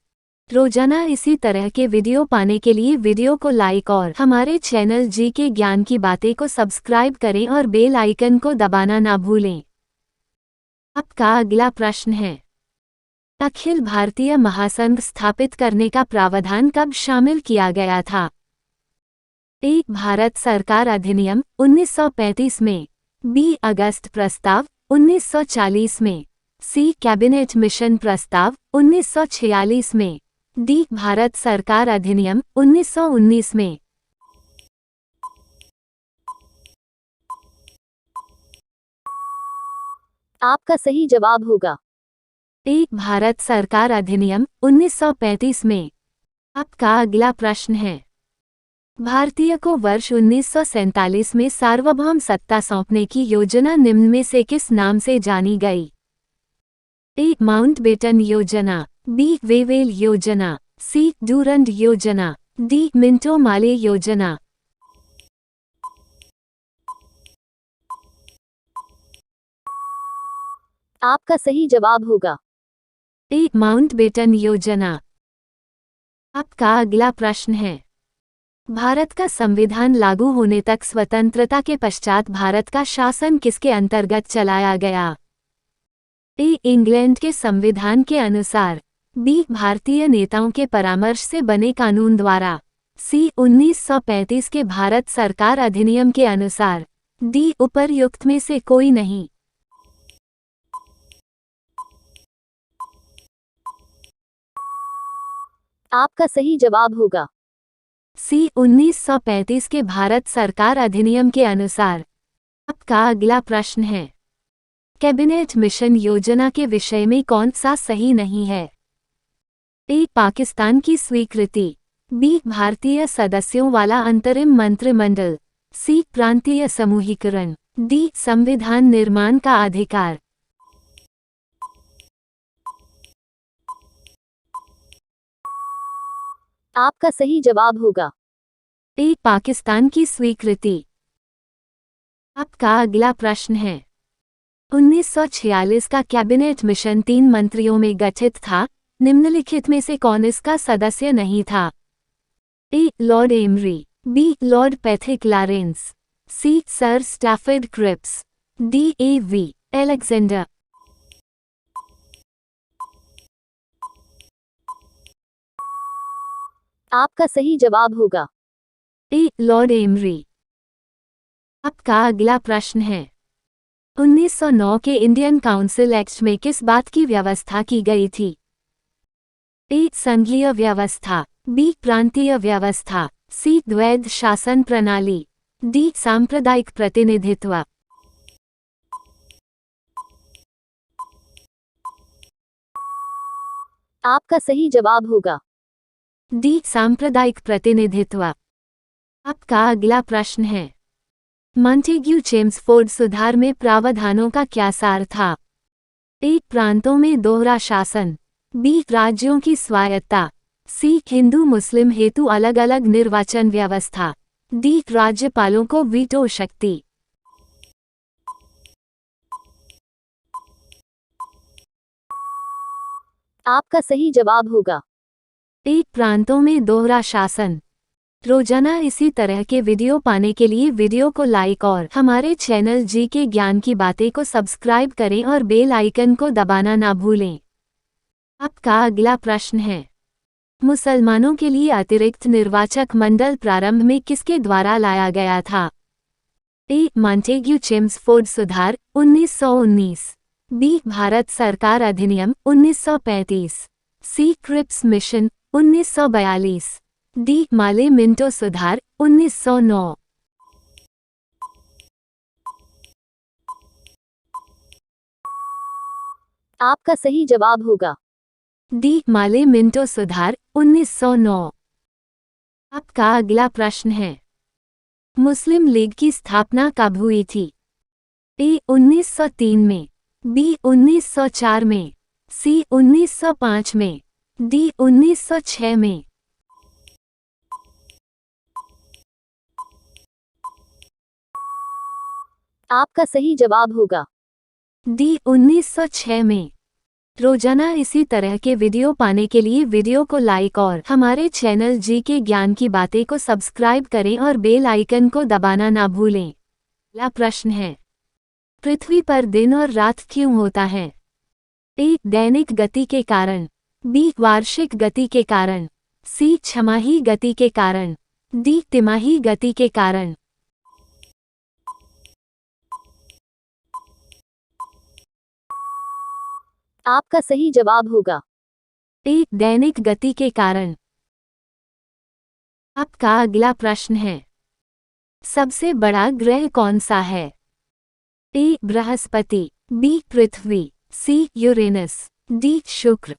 रोजाना इसी तरह के वीडियो पाने के लिए वीडियो को लाइक और हमारे चैनल जी के ज्ञान की बातें को सब्सक्राइब करें और बेल आइकन को दबाना ना भूलें। आपका अगला प्रश्न है, अखिल भारतीय महासंघ स्थापित करने का प्रावधान कब शामिल किया गया था? ए भारत सरकार अधिनियम 1935 में, बी अगस्त प्रस्ताव 1940 में, सी कैबिनेट मिशन प्रस्ताव 1946 में, डी भारत सरकार अधिनियम 1919 में। आपका सही जवाब होगा ए भारत सरकार अधिनियम 1935 में। आपका अगला प्रश्न है, भारतीय को वर्ष 1947 में सार्वभौम सत्ता सौंपने की योजना निम्न में से किस नाम से जानी गई? ए. माउंटबेटन योजना, बी. वेवेल योजना, सी. डूरंड योजना, डी. मिंटो माले योजना। आपका सही जवाब होगा ए. माउंटबेटन योजना। आपका अगला प्रश्न है, भारत का संविधान लागू होने तक स्वतंत्रता के पश्चात भारत का शासन किसके अंतर्गत चलाया गया? ए. इंग्लैंड के संविधान के अनुसार, बी. भारतीय नेताओं के परामर्श से बने कानून द्वारा, सी. 1935 के भारत सरकार अधिनियम के अनुसार, डी. उपर्युक्त में से कोई नहीं। आपका सही जवाब होगा सी. 1935 के भारत सरकार अधिनियम के अनुसार। आपका अगला प्रश्न है, कैबिनेट मिशन योजना के विषय में कौन सा सही नहीं है? ए. पाकिस्तान की स्वीकृति, बी. भारतीय सदस्यों वाला अंतरिम मंत्रिमंडल, सी. प्रांतीय समूहीकरण, डी. संविधान निर्माण का अधिकार। आपका सही जवाब होगा ए. पाकिस्तान की स्वीकृति। आपका अगला प्रश्न है, 1946 का कैबिनेट मिशन 3 मंत्रियों में गठित था, निम्नलिखित में से कौन इसका सदस्य नहीं था? A. Lord Amery, B. Lord Pethick Lawrence, C. Sir Stafford Cripps, D. A. V. Alexander. आपका सही जवाब होगा ए. Lord emery. आपका अगला प्रश्न है, 1909 के इंडियन काउंसिल एक्ट में किस बात की व्यवस्था की गई थी? ए. संघीय व्यवस्था, बी. प्रांतीय व्यवस्था, सी. द्वैध शासन प्रणाली, डी. सांप्रदायिक प्रतिनिधित्व। आपका सही जवाब होगा डी. सांप्रदायिक प्रतिनिधित्व। आपका अगला प्रश्न है, मॉन्टेग्यू चेम्सफोर्ड सुधार में प्रावधानों का क्या सार था? ए. प्रांतों में दोहरा शासन, बी. राज्यों की स्वायत्ता, सी. हिंदू मुस्लिम हेतु अलग अलग निर्वाचन व्यवस्था, डी. राज्यपालों को वीटो शक्ति। आपका सही जवाब होगा ए. प्रांतों में दोहरा शासन। रोजाना इसी तरह के वीडियो पाने के लिए वीडियो को लाइक और हमारे चैनल जी के ज्ञान की बातें को सब्सक्राइब करें और बेल आइकन को दबाना ना भूलें। आपका अगला प्रश्न है, मुसलमानों के लिए अतिरिक्त निर्वाचक मंडल प्रारंभ में किसके द्वारा लाया गया था? ए. मॉन्टेग्यू चेम्सफोर्ड सुधार 1919, बी. भारत सरकार अधिनियम 1935, C. Cripps mission 1942, D. Morley Minto सुधार 1909। आपका सही जवाब होगा डी. माले मिंटो सुधार 1909। आपका अगला प्रश्न है, मुस्लिम लीग की स्थापना कब हुई थी? ए. 1903 में, बी. 1904 में, सी. 1905 में, डी. 1906 में। आपका सही जवाब होगा डी. 1906 में। रोजाना इसी तरह के वीडियो पाने के लिए वीडियो को लाइक और हमारे चैनल जी के ज्ञान की बातें को सब्सक्राइब करें और बेल आइकन को दबाना ना भूलें। अगला प्रश्न है, पृथ्वी पर दिन और रात क्यों होता है? ए. दैनिक गति के कारण, बी. वार्षिक गति के कारण, सी. छमाही गति के कारण, डी. तिमाही गति के कारण। आपका सही जवाब होगा ए. दैनिक गति के कारण। आपका अगला प्रश्न है, सबसे बड़ा ग्रह कौन सा है? ए. बृहस्पति, बी. पृथ्वी, सी. Uranus, D. शुक्र।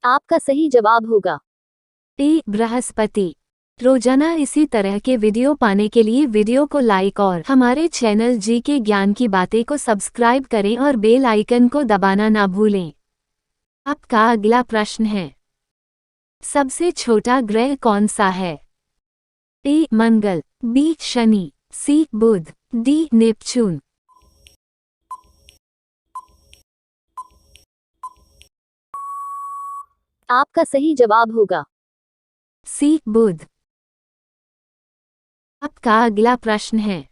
आपका सही जवाब होगा ए बृहस्पति। रोजाना इसी तरह के वीडियो पाने के लिए वीडियो को लाइक और हमारे चैनल जी के ज्ञान की बातें को सब्सक्राइब करें और बेल आइकन को दबाना ना भूलें। आपका अगला प्रश्न है, सबसे छोटा ग्रह कौन सा है? ए मंगल, बी शनि, सी बुध, डी नेपच्यून। आपका सही जवाब होगा सी बुध। आपका अगला प्रश्न है,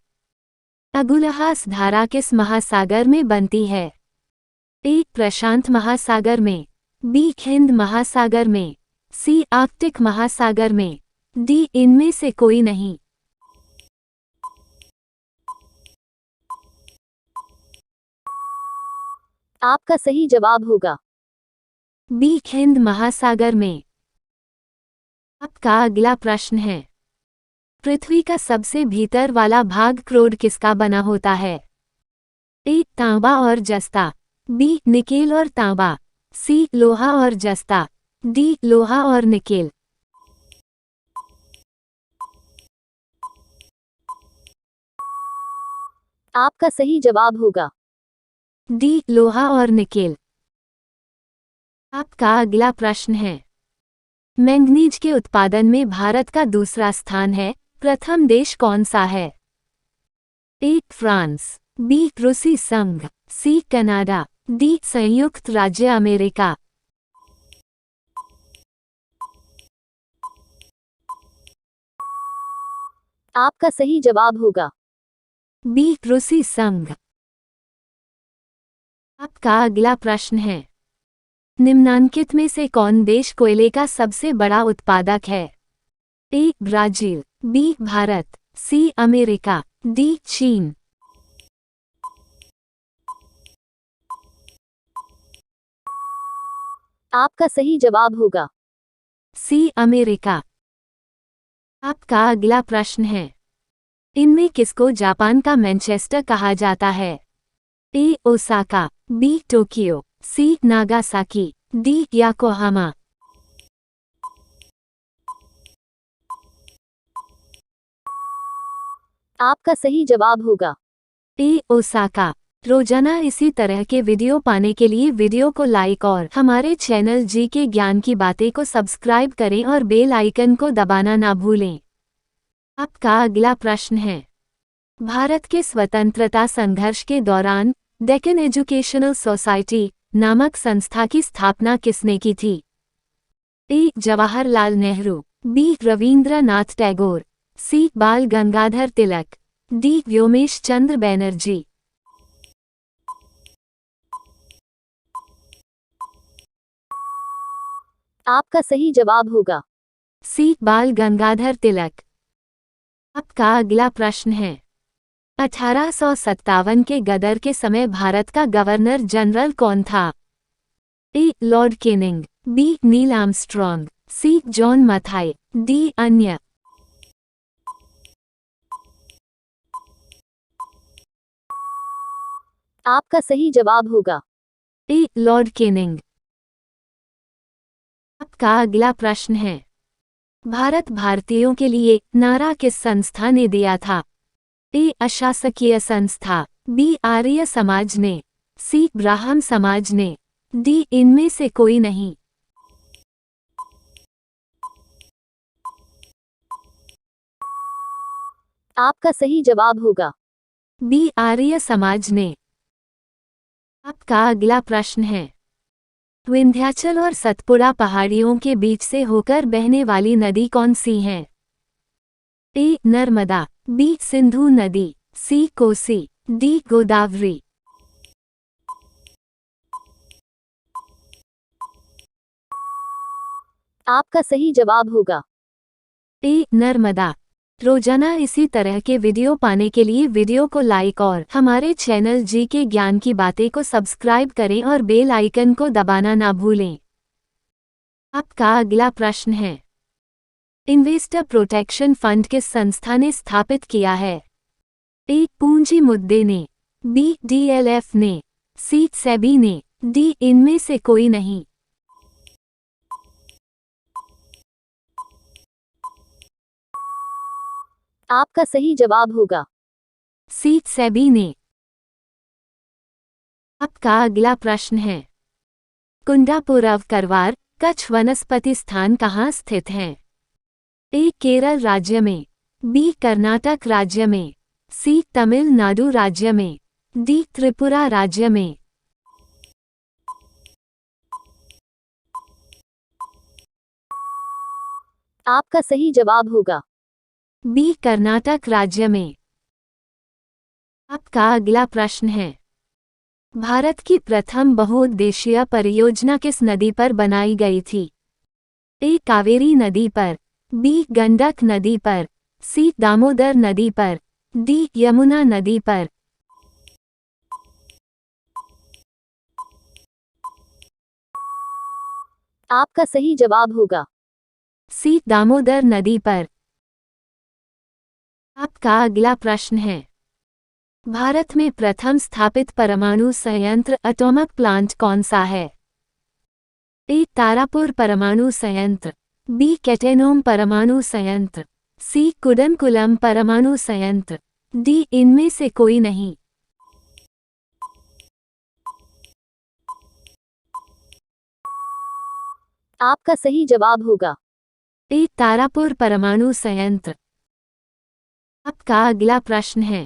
अगुलहास धारा किस महासागर में बनती है? ए प्रशांत महासागर में, बी हिंद महासागर में, सी आर्कटिक महासागर में, डी इनमें से कोई नहीं। आपका सही जवाब होगा बी हिंद महासागर में। आपका अगला प्रश्न है, पृथ्वी का सबसे भीतर वाला भाग क्रोड किसका बना होता है? ए तांबा और जस्ता, बी निकेल और तांबा, सी लोहा और जस्ता, डी लोहा और निकेल। आपका सही जवाब होगा डी लोहा और निकेल। आपका अगला प्रश्न है, मैंगनीज के उत्पादन में भारत का दूसरा स्थान है, प्रथम देश कौन सा है? ए फ्रांस, बी रूसी संघ, सी कनाडा, डी संयुक्त राज्य अमेरिका। आपका सही जवाब होगा बी रूसी संघ। आपका अगला प्रश्न है, निम्नांकित में से कौन देश कोयले का सबसे बड़ा उत्पादक है? A Brazil, B Bharat, C America, D चीन। आपका सही जवाब होगा सी अमेरिका। आपका अगला प्रश्न है, इनमें किसको जापान का मैनचेस्टर कहा जाता है? ए ओसाका, बी टोक्यो, सी नागासाकी, डी याकोहामा। आपका सही जवाब होगा ए ओसाका। रोजाना इसी तरह के वीडियो पाने के लिए वीडियो को लाइक और हमारे चैनल जी के ज्ञान की बातें को सब्सक्राइब करें और बेल आइकन को दबाना ना भूलें। आपका अगला प्रश्न है, भारत के स्वतंत्रता संघर्ष के दौरान डेक्कन एजुकेशनल सोसाइटी नामक संस्था की स्थापना किसने की थी? ए जवाहरलाल नेहरू, बी रवींद्रनाथ टैगोर, सी बाल गंगाधर तिलक, डी व्योमेश चंद्र बैनर्जी। आपका सही जवाब होगा सी बाल गंगाधर तिलक। आपका अगला प्रश्न है, 1857 के गदर के समय भारत का गवर्नर जनरल कौन था? A lord Canning, B Neil Armstrong, C John Mathai, D अन्य। आपका सही जवाब होगा ए लॉर्ड केनिंग। आपका अगला प्रश्न है, भारत भारतीयों के लिए नारा किस संस्था ने दिया था? ए अशासकीय संस्था, बी आर्य समाज ने, सी ब्राह्मण समाज ने, डी इनमें से कोई नहीं। आपका सही जवाब होगा बी आर्य समाज ने। आपका अगला प्रश्न है, विंध्याचल और सतपुड़ा पहाड़ियों के बीच से होकर बहने वाली नदी कौन सी है? ए नर्मदा, बी सिंधु नदी, सी कोसी, डी गोदावरी। आपका सही जवाब होगा ए नर्मदा। रोजाना इसी तरह के वीडियो पाने के लिए वीडियो को लाइक और हमारे चैनल जी के ज्ञान की बातें को सब्सक्राइब करें और बेल आइकन को दबाना ना भूलें। आपका अगला प्रश्न है, इन्वेस्टर प्रोटेक्शन फंड किस संस्था ने स्थापित किया है? ए पूंजी मुद्दे ने, बी डीएलएफ ने, सी सेबी ने, डी इनमें से कोई नहीं। आपका सही जवाब होगा सी सेबीने। आपका अगला प्रश्न है, कुंडापुरव करवार कच्छ वनस्पति स्थान कहाँ स्थित है? ए केरल राज्य में, बी कर्नाटक राज्य में, सी तमिलनाडु राज्य में, डी त्रिपुरा राज्य में। आपका सही जवाब होगा बी कर्नाटक राज्य में। आपका अगला प्रश्न है, भारत की प्रथम बहुउद्देशीय परियोजना किस नदी पर बनाई गई थी? ए कावेरी नदी पर, बी गंडक नदी पर, सी दामोदर नदी पर, डी यमुना नदी पर। आपका सही जवाब होगा सी दामोदर नदी पर। आपका अगला प्रश्न है, भारत में प्रथम स्थापित परमाणु संयंत्र एटॉमिक प्लांट कौन सा है? ए तारापुर परमाणु संयंत्र, बी कैटेनोम परमाणु संयंत्र, सी कुडनकुलम परमाणु संयंत्र, डी इनमें से कोई नहीं। आपका सही जवाब होगा ए तारापुर परमाणु संयंत्र। आपका अगला प्रश्न है,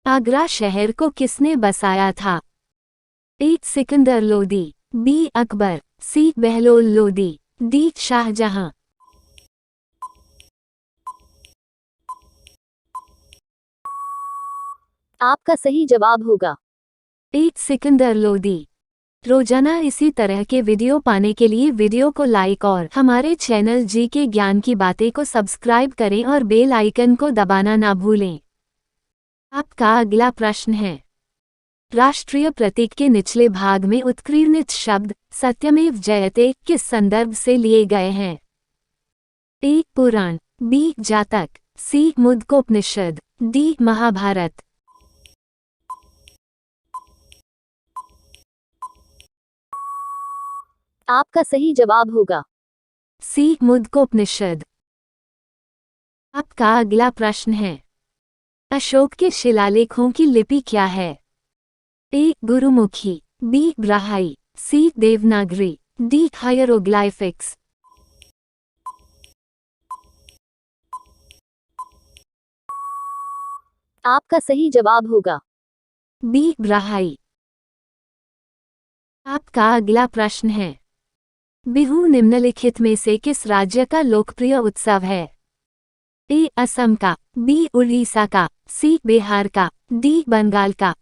आगरा शहर को किसने बसाया था? ए सिकंदर लोदी, बी अकबर, सी बहलोल लोदी, डी शाहजहां। आपका सही जवाब होगा ए सिकंदर लोदी। रोजाना इसी तरह के वीडियो पाने के लिए वीडियो को लाइक और हमारे चैनल जी के ज्ञान की बातें को सब्सक्राइब करें और बेल आइकन को दबाना ना भूलें। आपका अगला प्रश्न है, राष्ट्रीय प्रतीक के निचले भाग में उत्कीर्णित शब्द सत्यमेव जयते किस संदर्भ से लिए गए हैं? ए पुराण, बी जातक, सी मुद्गोपनिषद, डी महाभारत। आपका सही जवाब होगा सी मुद्गोपनिषद। आपका अगला प्रश्न है, अशोक के शिलालेखों की लिपि क्या है? ए गुरुमुखी, बी ब्राह्मी, सी देवनागरी, डी हायरोग्लाइफिक्स। आपका सही जवाब होगा बी ब्राह्मी। आपका अगला प्रश्न है, बिहू निम्नलिखित में से किस राज्य का लोकप्रिय उत्सव है? ए असम का, बी उड़ीसा का, सी बिहार का, डी बंगाल का।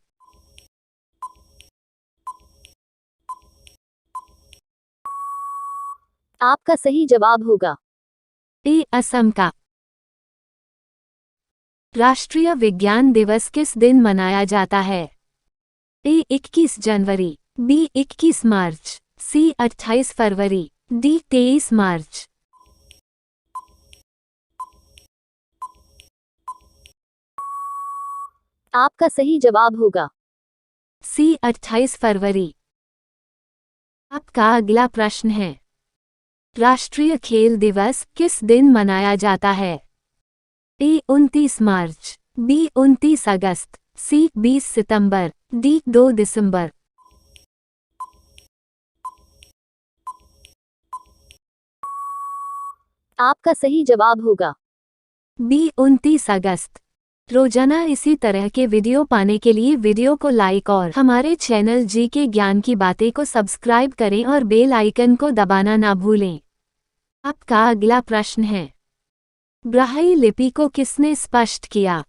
आपका सही जवाब होगा ए असम का। राष्ट्रीय विज्ञान दिवस किस दिन मनाया जाता है? ए 21 जनवरी, बी 21 मार्च, सी 28 फरवरी, डी 23 मार्च। आपका सही जवाब होगा सी 28 फरवरी। आपका अगला प्रश्न है, राष्ट्रीय खेल दिवस किस दिन मनाया जाता है? ए 29 मार्च, बी 29 अगस्त, सी 20 सितंबर, डी 2 दिसंबर। आपका सही जवाब होगा बी 29 अगस्त। रोजाना इसी तरह के वीडियो पाने के लिए वीडियो को लाइक और हमारे चैनल जी के ज्ञान की बातें को सब्सक्राइब करें और बेल आइकन को दबाना ना भूलें। आपका अगला प्रश्न है, ब्राह्मी लिपि को किसने स्पष्ट किया?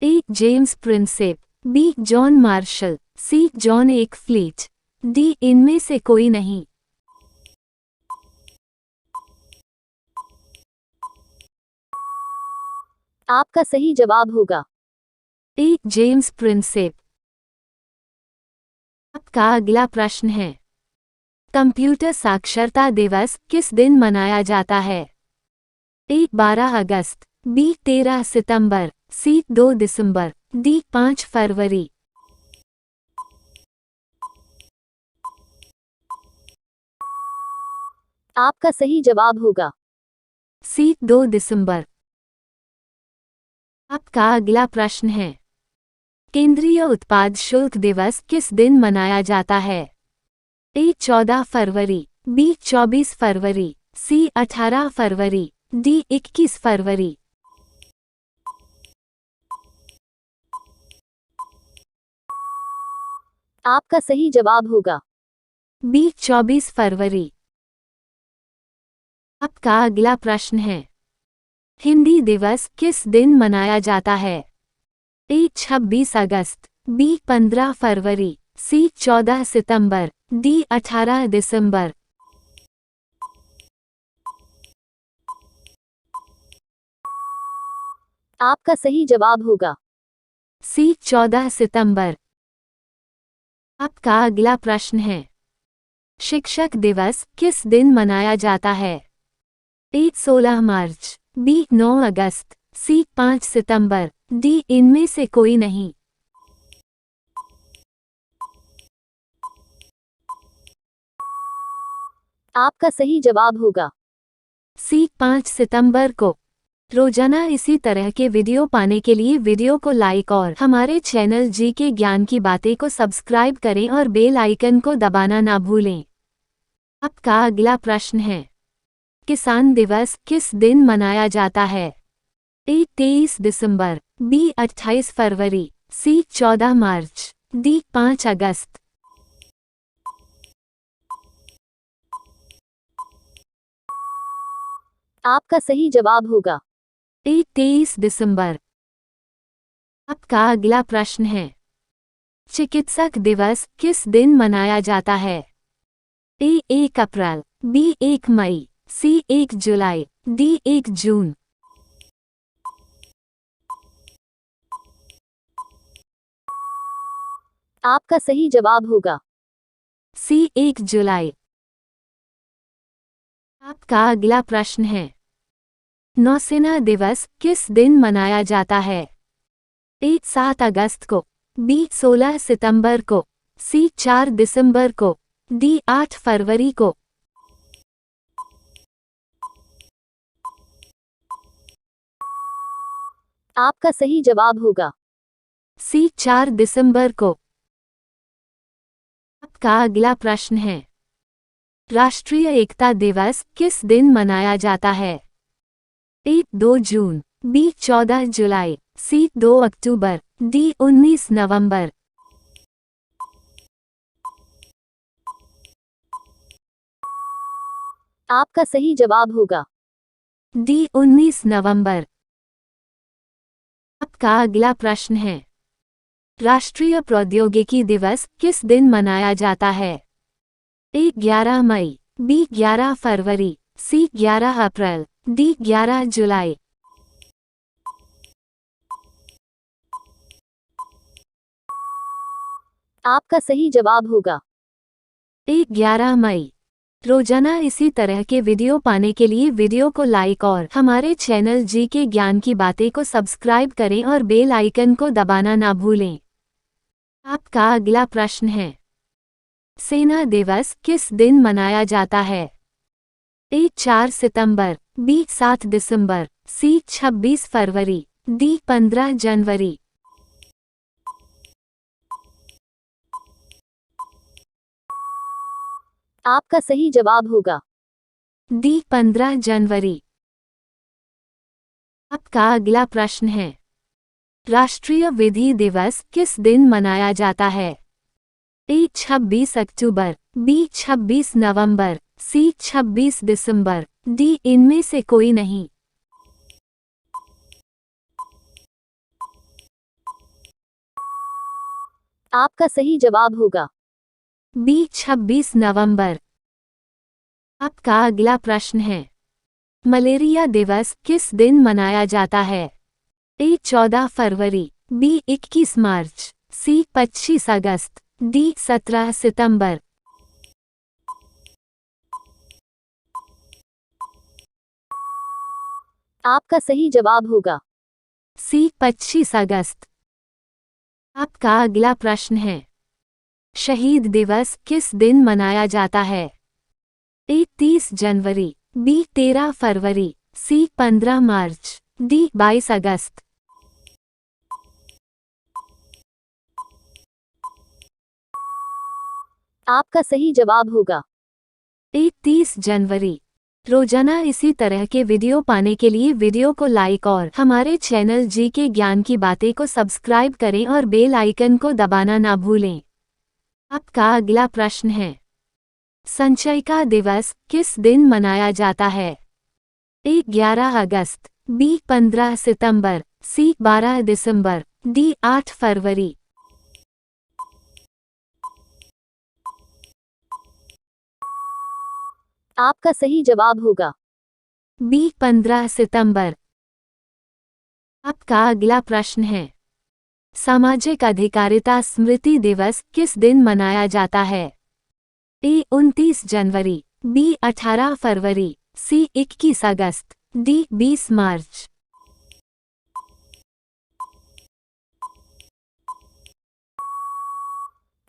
A James Prinsep, B John Marshall, C John एक फ्लीट, डी इनमें से कोई नहीं। आपका सही जवाब होगा ए जेम्स प्रिंसेप। आपका अगला प्रश्न है, कंप्यूटर साक्षरता दिवस किस दिन मनाया जाता है? ए 12 अगस्त, बी 13 सितंबर, सी 2 दिसंबर, डी 5 फरवरी। आपका सही जवाब होगा सी 2 दिसंबर। आपका अगला प्रश्न है, केंद्रीय उत्पाद शुल्क दिवस किस दिन मनाया जाता है? ए 14 फरवरी, बी 24 फरवरी, सी 18 फरवरी, डी 21 फरवरी। आपका सही जवाब होगा बी 24 फरवरी। आपका अगला प्रश्न है, हिंदी दिवस किस दिन मनाया जाता है? ए 26 अगस्त, बी 15 फरवरी, सी 14 सितंबर, डी 18 दिसंबर। आपका सही जवाब होगा सी 14 सितंबर। आपका अगला प्रश्न है, शिक्षक दिवस किस दिन मनाया जाता है? ए 16 मार्च, बी 9 अगस्त, सी 5 सितंबर, डी इनमें से कोई नहीं। आपका सही जवाब होगा सी 5 सितंबर को। रोजाना इसी तरह के वीडियो पाने के लिए वीडियो को लाइक और हमारे चैनल जी के ज्ञान की बातें को सब्सक्राइब करें और बेल आइकन को दबाना ना भूलें। आपका अगला प्रश्न है, किसान दिवस किस दिन मनाया जाता है? ए 23 दिसंबर, बी 28 फरवरी, सी 14 मार्च, डी 5 अगस्त। आपका सही जवाब होगा ए 23 दिसंबर। आपका अगला प्रश्न है, चिकित्सक दिवस किस दिन मनाया जाता है? ए 1 अप्रैल, बी 1 मई, सी 1 जुलाई, डी 1 जून। आपका सही जवाब होगा सी 1 जुलाई। आपका अगला प्रश्न है, नौसेना दिवस किस दिन मनाया जाता है? ए 7 अगस्त को, बी 16 सितंबर को, सी 4 दिसंबर को, डी 8 फरवरी को। आपका सही जवाब होगा सी 4 दिसंबर को। आपका अगला प्रश्न है, राष्ट्रीय एकता दिवस किस दिन मनाया जाता है? ए 2 जून, बी 14 जुलाई, सी 2 अक्टूबर, डी 19 नवंबर। आपका सही जवाब होगा डी 19 नवंबर। आपका अगला प्रश्न है, राष्ट्रीय प्रौद्योगिकी दिवस किस दिन मनाया जाता है? ए 11 मई, बी 11 फरवरी, सी 11 अप्रैल, डी 11 जुलाई। आपका सही जवाब होगा ए 11 मई। रोजाना इसी तरह के वीडियो पाने के लिए वीडियो को लाइक और हमारे चैनल जी के ज्ञान की बातें को सब्सक्राइब करें और बेल आइकन को दबाना ना भूलें। आपका अगला प्रश्न है, सेना दिवस किस दिन मनाया जाता है? ए 4 सितंबर, बी 7 दिसंबर, सी 26 फरवरी, डी 15 जनवरी। आपका सही जवाब होगा डी 15 जनवरी। आपका अगला प्रश्न है, राष्ट्रीय विधि दिवस किस दिन मनाया जाता है? ए 26 अक्टूबर, बी 26 नवंबर, सी 26 दिसंबर, डी इनमें से कोई नहीं। आपका सही जवाब होगा बी 26 नवंबर। आपका अगला प्रश्न है, मलेरिया दिवस किस दिन मनाया जाता है? ए 14 फरवरी, बी 21 मार्च, सी 25 अगस्त, डी 17 सितंबर। आपका सही जवाब होगा सी 25 अगस्त। आपका अगला प्रश्न है, शहीद दिवस किस दिन मनाया जाता है? ए 30 जनवरी, बी 13 फरवरी, सी 15 मार्च, डी 22 अगस्त। आपका सही जवाब होगा 30 जनवरी। रोजाना इसी तरह के वीडियो पाने के लिए वीडियो को लाइक और हमारे चैनल जी के ज्ञान की बातें को सब्सक्राइब करें और बेल आइकन को दबाना ना भूलें। आपका अगला प्रश्न है, संचयिका दिवस किस दिन मनाया जाता है? 11 अगस्त, B 15 सितंबर, C 12 दिसंबर, D 8 फरवरी। आपका सही जवाब होगा B 15 सितंबर। आपका अगला प्रश्न है, सामाजिक अधिकारिता स्मृति दिवस किस दिन मनाया जाता है? A 29 January, B 18 February, C 21 August, D 20 मार्च।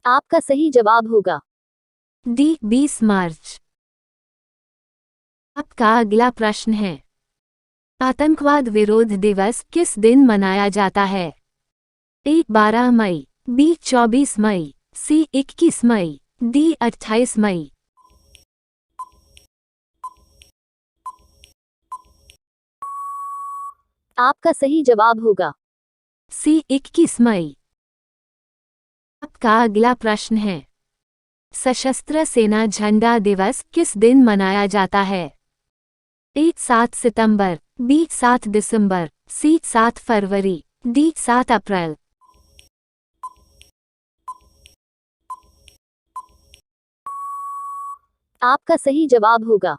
आपका सही जवाब होगा D 20 मार्च। आपका अगला प्रश्न है, आतंकवाद विरोध दिवस किस दिन मनाया जाता है? A 12 May, B 24 May, C 21 May, D 28 मई। आपका सही जवाब होगा C 21 मई। आपका अगला प्रश्न है, सशस्त्र सेना झंडा दिवस किस दिन मनाया जाता है? A 7 September, B 7 December, C 7 February, D 7 अप्रैल। आपका सही जवाब होगा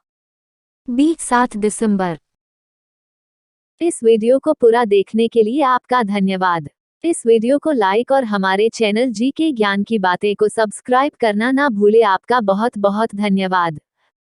B 7 दिसंबर। इस वीडियो को पूरा देखने के लिए आपका धन्यवाद। इस वीडियो को लाइक और हमारे चैनल जी के ज्ञान की बातें को सब्सक्राइब करना ना भूले। आपका बहुत बहुत धन्यवाद।